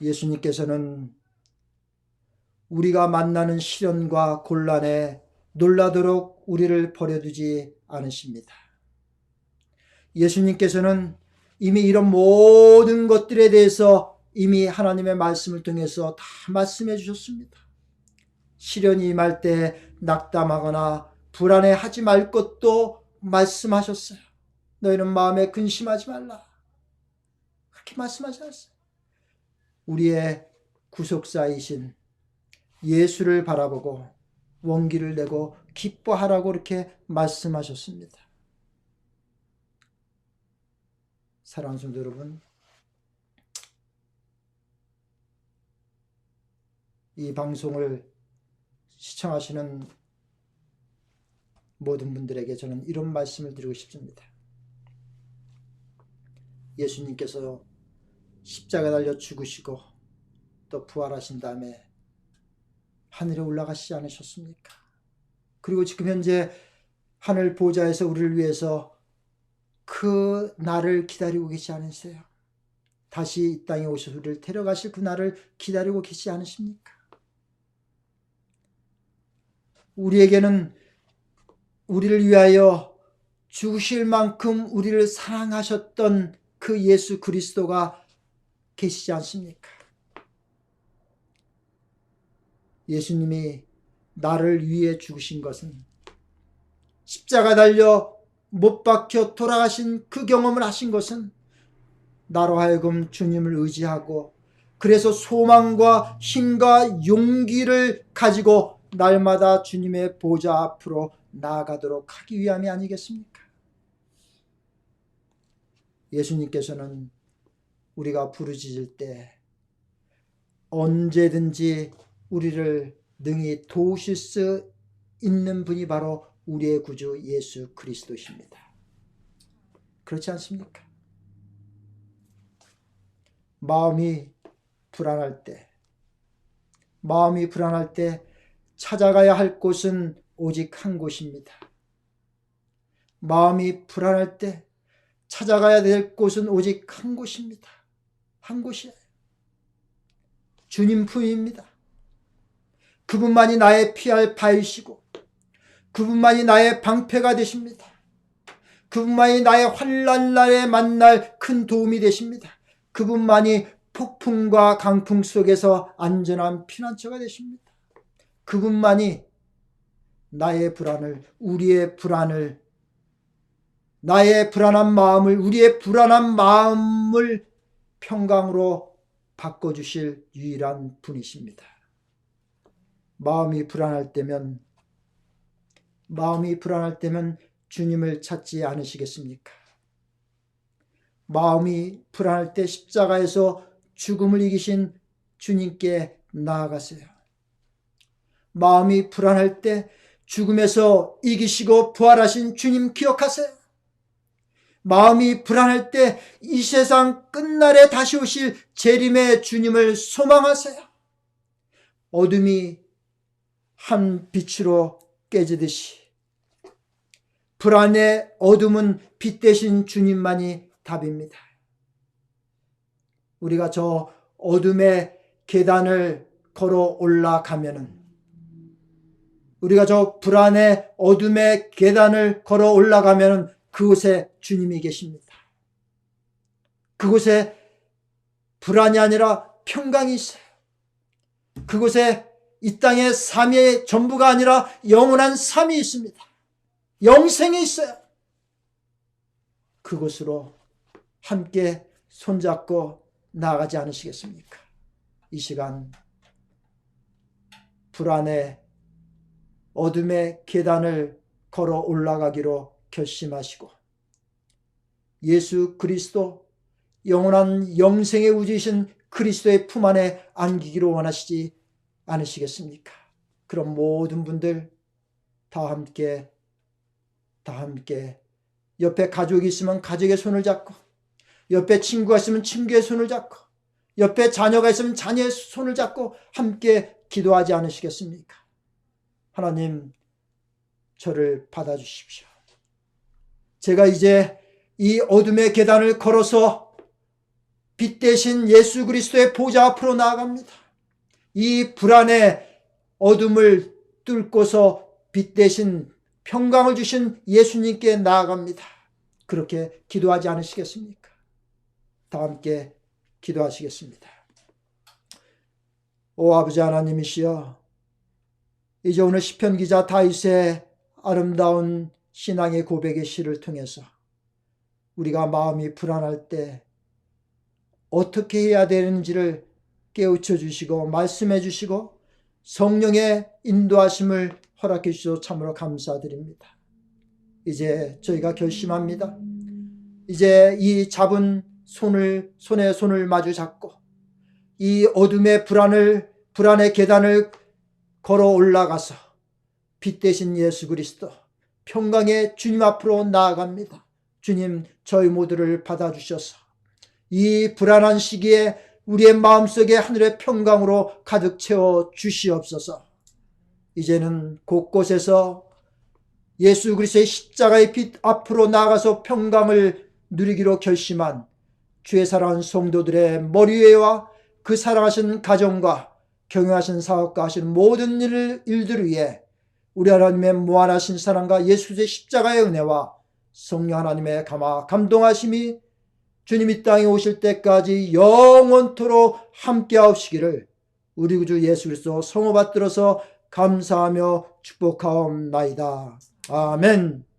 예수님께서는 우리가 만나는 시련과 곤란에 놀라도록 우리를 버려두지 않으십니다. 예수님께서는 이미 이런 모든 것들에 대해서 이미 하나님의 말씀을 통해서 다 말씀해 주셨습니다. 시련이 임할 때 낙담하거나 불안해하지 말 것도 말씀하셨어요. 너희는 마음에 근심하지 말라. 그렇게 말씀하셨어요. 우리의 구속사이신 예수를 바라보고 원기를 내고 기뻐하라고 이렇게 말씀하셨습니다. 사랑하는 성도 여러분, 이 방송을 시청하시는 모든 분들에게 저는 이런 말씀을 드리고 싶습니다. 예수님께서 십자가 달려 죽으시고 또 부활하신 다음에 하늘에 올라가시지 않으셨습니까? 그리고 지금 현재 하늘 보좌에서 우리를 위해서 그 날을 기다리고 계시지 않으세요? 다시 이 땅에 오셔서 우리를 데려가실 그 날을 기다리고 계시지 않으십니까? 우리에게는 우리를 위하여 죽으실 만큼 우리를 사랑하셨던 그 예수 그리스도가 계시지 않습니까? 예수님이 나를 위해 죽으신 것은 십자가 달려 못 박혀 돌아가신 그 경험을 하신 것은 나로 하여금 주님을 의지하고 그래서 소망과 힘과 용기를 가지고 날마다 주님의 보좌 앞으로 나아가도록 하기 위함이 아니겠습니까? 예수님께서는 우리가 부르짖을 때 언제든지 우리를 능히 도우실 수 있는 분이 바로 우리의 구주 예수 그리스도십니다. 그렇지 않습니까? 마음이 불안할 때 찾아가야 할 곳은 오직 한 곳입니다. 마음이 불안할 때 찾아가야 될 곳은 오직 한 곳입니다. 한 곳이에요. 주님 품입니다. 그분만이 나의 피할 바위시고 그분만이 나의 방패가 되십니다. 그분만이 나의 환난날에 만날 큰 도움이 되십니다. 그분만이 폭풍과 강풍 속에서 안전한 피난처가 되십니다. 그분만이 나의 불안을, 우리의 불안을, 나의 불안한 마음을, 우리의 불안한 마음을 평강으로 바꿔주실 유일한 분이십니다. 마음이 불안할 때면 주님을 찾지 않으시겠습니까? 마음이 불안할 때 십자가에서 죽음을 이기신 주님께 나아가세요. 마음이 불안할 때 죽음에서 이기시고 부활하신 주님 기억하세요. 마음이 불안할 때 이 세상 끝날에 다시 오실 재림의 주님을 소망하세요. 어둠이 한 빛으로 깨지듯이 불안의 어둠은 빛 대신 주님만이 답입니다. 우리가 저 어둠의 계단을 걸어 올라가면은, 우리가 저 불안의 어둠의 계단을 걸어 올라가면은 그곳에 주님이 계십니다. 그곳에 불안이 아니라 평강이 있어요. 그곳에 이 땅의 삶의 전부가 아니라 영원한 삶이 있습니다. 영생이 있어요. 그곳으로 함께 손잡고 나아가지 않으시겠습니까? 이 시간 불안의 어둠의 계단을 걸어 올라가기로 결심하시고 예수 그리스도 영원한 영생의 우주이신 그리스도의 품 안에 안기기로 원하시지 않으시겠습니까? 그럼 모든 분들 다 함께 옆에 가족이 있으면 가족의 손을 잡고, 옆에 친구가 있으면 친구의 손을 잡고, 옆에 자녀가 있으면 자녀의 손을 잡고 함께 기도하지 않으시겠습니까? 하나님, 저를 받아주십시오. 제가 이제 이 어둠의 계단을 걸어서 빛 대신 예수 그리스도의 보좌 앞으로 나아갑니다. 이 불안의 어둠을 뚫고서 빛 대신 평강을 주신 예수님께 나아갑니다. 그렇게 기도하지 않으시겠습니까? 다 함께 기도하시겠습니다. 오 아버지 하나님이시여, 이제 오늘 시편 기자 다윗의 아름다운 신앙의 고백의 시를 통해서 우리가 마음이 불안할 때 어떻게 해야 되는지를 깨우쳐 주시고 말씀해 주시고 성령의 인도하심을 허락해 주셔서 참으로 감사드립니다. 이제 저희가 결심합니다. 이제 이 잡은 손에 손을 마주 잡고 이 어둠의 불안의 계단을 걸어 올라가서 빛 대신 예수 그리스도 평강의 주님 앞으로 나아갑니다. 주님, 저희 모두를 받아주셔서 이 불안한 시기에 우리의 마음속에 하늘의 평강으로 가득 채워 주시옵소서. 이제는 곳곳에서 예수 그리스도의 십자가의 빛 앞으로 나아가서 평강을 누리기로 결심한 주의 사랑하는 성도들의 머리 위에와 그 사랑하신 가정과 경영하신 사업과 하시는 모든 일들 위해 우리 하나님의 무한하신 사랑과 예수 그리스도의 십자가의 은혜와 성령 하나님의 감동하심이 주님 이 땅에 오실 때까지 영원토록 함께하시기를 우리 구주 예수 그리스도 성호 받들어서 감사하며 축복하옵나이다. 아멘.